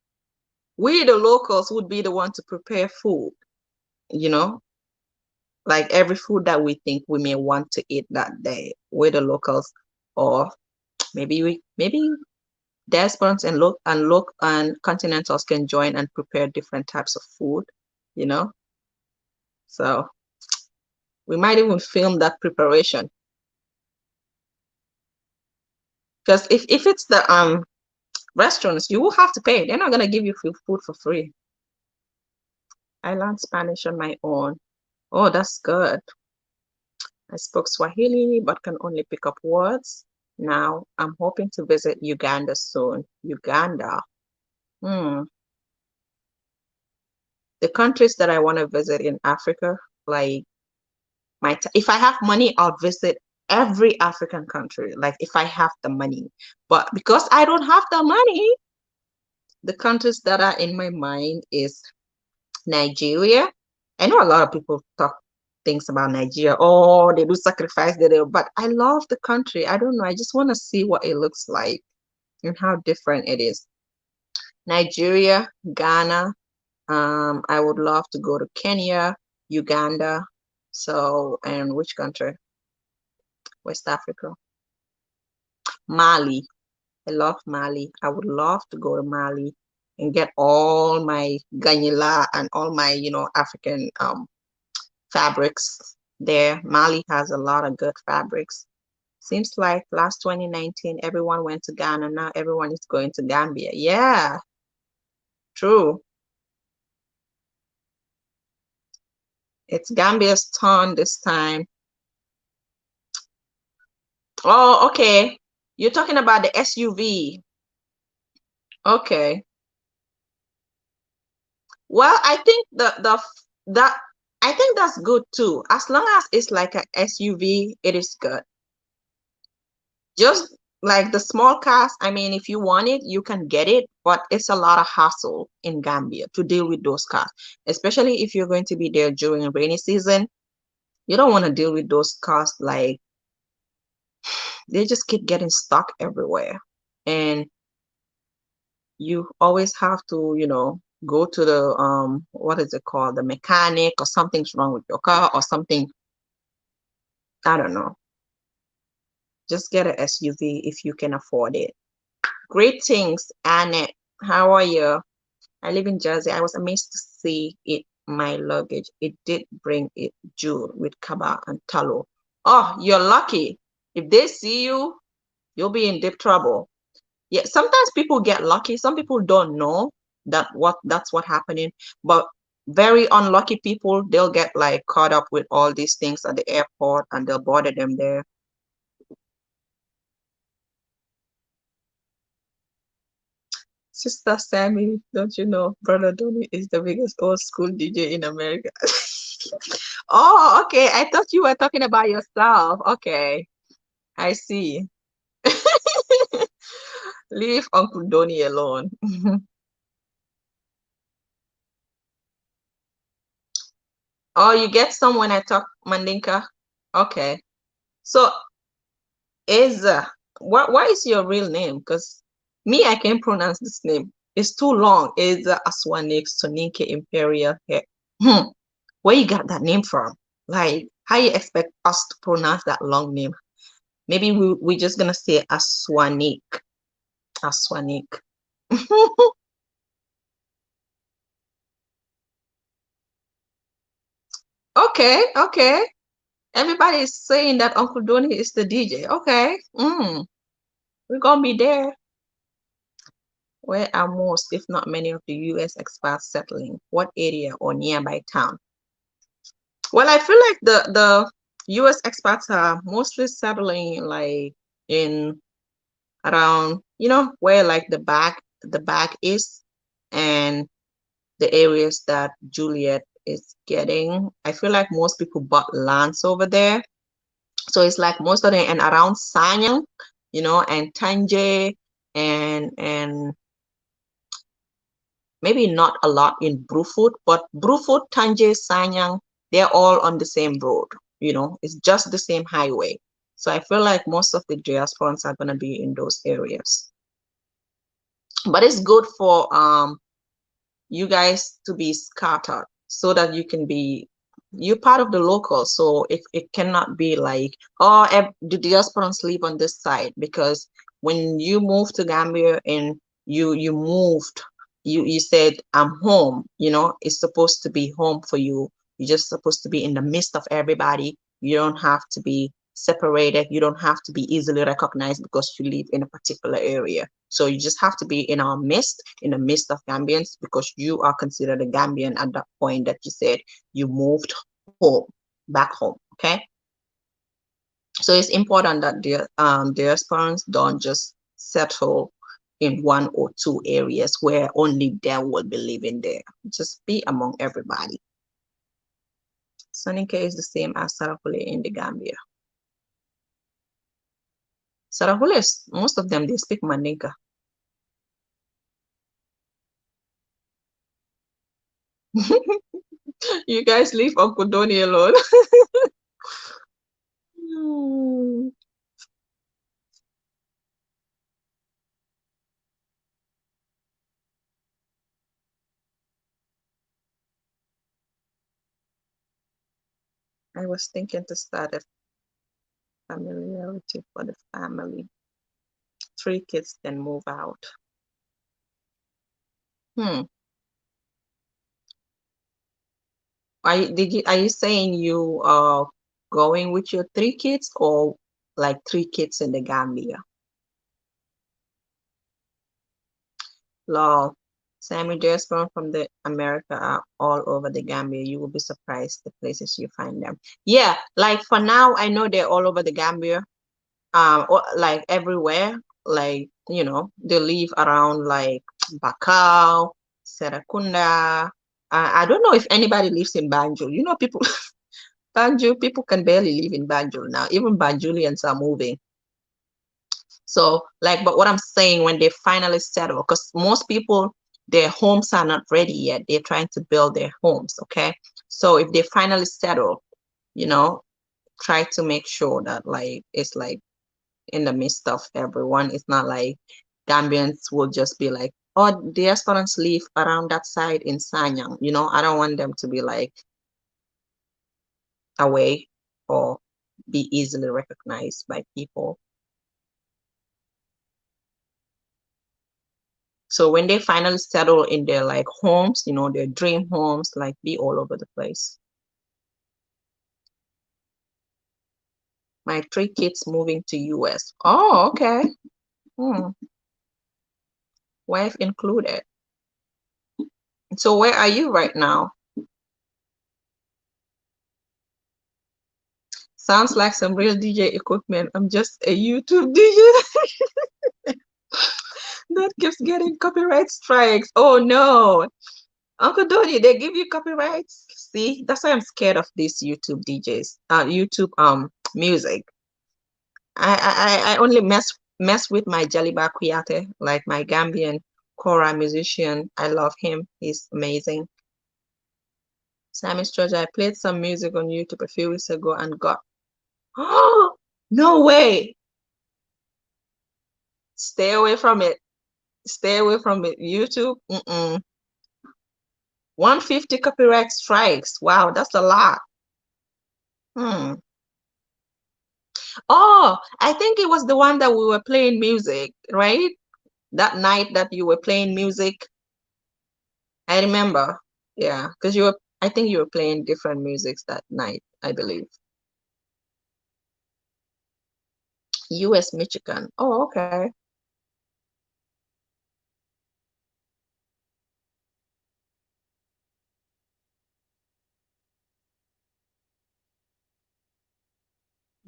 we the locals would be the one to prepare food, you know, like every food that we think we may want to eat that day. We're the locals, or maybe diasporans and continentals can join and prepare different types of food, you know. So we might even film that preparation. Because if it's the restaurants, you will have to pay. They're not gonna give you food for free. I learned Spanish on my own. Oh, that's good. I spoke Swahili but can only pick up words. Now, I'm hoping to visit Uganda soon. Uganda. Hmm. The countries that I want to visit in Africa, like if I have money, I'll visit every African country, like if I have the money. But because I don't have the money, the countries that are in my mind is Nigeria. I know a lot of people talk things about Nigeria. Oh, they do sacrifice there, but I love the country. I don't know. I just want to see what it looks like and how different it is. Nigeria, Ghana. I would love to go to Kenya, Uganda. So, and which country? West Africa. Mali. I love Mali. I would love to go to Mali and get all my ganyela and all my, African fabrics there. Mali has a lot of good fabrics. Seems like last 2019, everyone went to Ghana. Now everyone is going to Gambia. Yeah, true. It's Gambia's turn this time. Oh, okay. You're talking about the SUV. Okay. Well, I think that I think that's good too. As long as it's like a SUV, it is good. Just like the small cars, I mean, if you want it, you can get it, but it's a lot of hassle in Gambia to deal with those cars, especially if you're going to be there during rainy season. You don't want to deal with those cars, like they just keep getting stuck everywhere. And you always have to, go to the what is it called, the mechanic, or something's wrong with your car or something. I don't know. Just get an SUV if you can afford it. Greetings, Annette. How are you? I live in Jersey. I was amazed to see it, my luggage. It did bring it jewel with kaba and talo. Oh, you're lucky. If they see you, you'll be in deep trouble. Yeah, sometimes people get lucky. Some people don't know that's what happening. But very unlucky people, they'll get like caught up with all these things at the airport and they'll bother them there. Sister Sammy, don't you know, Brother Donny is the biggest old school DJ in America. Oh, okay. I thought you were talking about yourself. Okay, I see. Leave Uncle Donny alone. Oh, you get some when I talk Mandinka? Okay. So, Eza, what is your real name? Because me, I can't pronounce this name. It's too long. Eza Aswanik Soninke Imperial Hair. Hmm. Where you got that name from? Like, how you expect us to pronounce that long name? Maybe we're just gonna say Aswanik. Aswanik. Okay, okay. Everybody is saying that Uncle Donny is the DJ. Okay. We're gonna be there. Where are most, if not many, of the US expats settling? What area or nearby town? Well, I feel like the US expats are mostly settling like in around, where like the back is, and the areas that Juliet is getting. I feel like most people bought lands over there. So it's like most of them, and around Sanyang, and Tanje, and maybe not a lot in Brufut, but Brufut, Tanje, Sanyang, they're all on the same road. It's just the same highway. So I feel like most of the diasporans are going to be in those areas. But it's good for you guys to be scattered so that you're part of the local. So it cannot be like, oh, the diasporans live on this side, because when you move to Gambia and you moved, you said, I'm home, it's supposed to be home for you. You're just supposed to be in the midst of everybody. You don't have to be separated. You don't have to be easily recognized because you live in a particular area. So you just have to be in the midst of Gambians, because you are considered a Gambian at that point that you said you moved home, back home. Okay. So it's important that diasporans don't just settle in one or two areas where only them will be living there. Just be among everybody. Soninke is the same as Sarahule in the Gambia. Sarahule, most of them, they speak Mandinka. You guys leave Uncle Donnie alone. Hmm. I was thinking to start a familiarity for the family. 3 kids, then move out. Hmm. Are you saying you are going with your 3 kids or like 3 kids in the Gambia? Love. Sammy Jasper from the America are all over the Gambia. You will be surprised the places you find them. Yeah, like for now, I know they're all over the Gambia. Or like everywhere. Like, they live around like Bakau, Serakunda. I don't know if anybody lives in Banjul. People Banjul, people can barely live in Banjul now. Even Banjulians are moving. So, like, but what I'm saying, when they finally settle, because most people, their homes are not ready yet. They're trying to build their homes, okay? So if they finally settle, you know, try to make sure that like it's like in the midst of everyone. It's not like Gambians will just be like, oh, the restaurants live around that side in Sanyang. I don't want them to be like away or be easily recognized by people. So when they finally settle in their like homes, their dream homes, like be all over the place. My 3 kids moving to US. Oh, okay. Hmm. Wife included. So where are you right now? Sounds like some real DJ equipment. I'm just a YouTube DJ that keeps getting copyright strikes. Oh no. Uncle Donny, they give you copyrights. See, that's why I'm scared of these YouTube DJs. YouTube music. I only mess with my Jaliba Kuyate, like my Gambian Kora musician. I love him. He's amazing. Sammy's Church, I played some music on YouTube a few weeks ago and got oh no way. Stay away from it. Stay away from it. YouTube. 150 copyright strikes. Wow, that's a lot. Hmm. Oh, I think it was the one that we were playing music, right? That night that you were playing music. I remember. Yeah, because I think you were playing different musics that night, I believe. US Michigan. Oh, okay.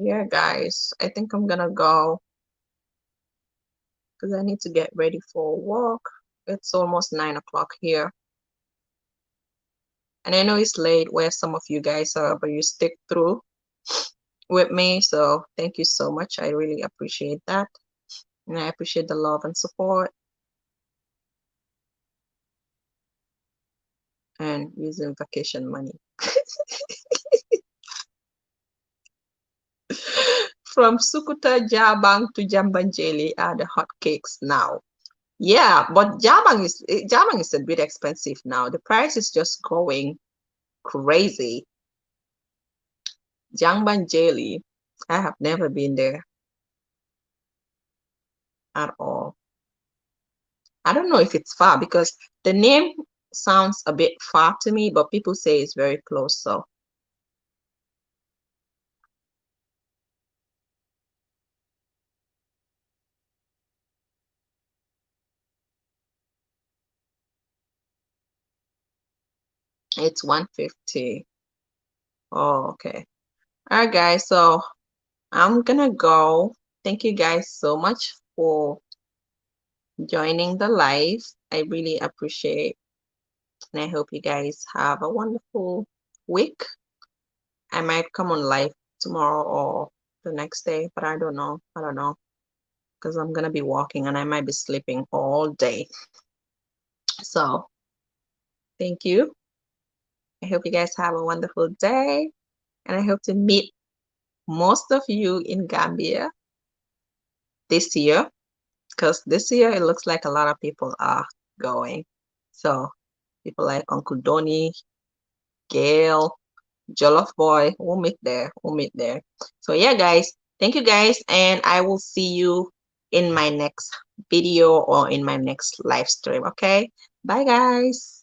Yeah, guys, I think I'm gonna go because I need to get ready for work. It's almost 9 o'clock here. And I know it's late where some of you guys are, but you stick through with me. So thank you so much. I really appreciate that. And I appreciate the love and support and using vacation money. From Sukuta, Jabang to Jambanjeli are the hotcakes now. Yeah, but Jabang is a bit expensive now. The price is just going crazy. Jambanjeli, I have never been there at all. I don't know if it's far because the name sounds a bit far to me, but people say it's very close. So it's 150. Oh, okay. All right, guys. So I'm gonna go. Thank you guys so much for joining the live. I really appreciate, and I hope you guys have a wonderful week. I might come on live tomorrow or the next day, but I don't know. I don't know because I'm gonna be walking and I might be sleeping all day. So thank you. I hope you guys have a wonderful day, and I hope to meet most of you in Gambia this year because this year it looks like a lot of people are going. So people like Uncle Donny, Gail, Jollof Boy, we'll meet there. We'll meet there. So yeah, guys, thank you guys, and I will see you in my next video or in my next live stream. Okay, bye guys.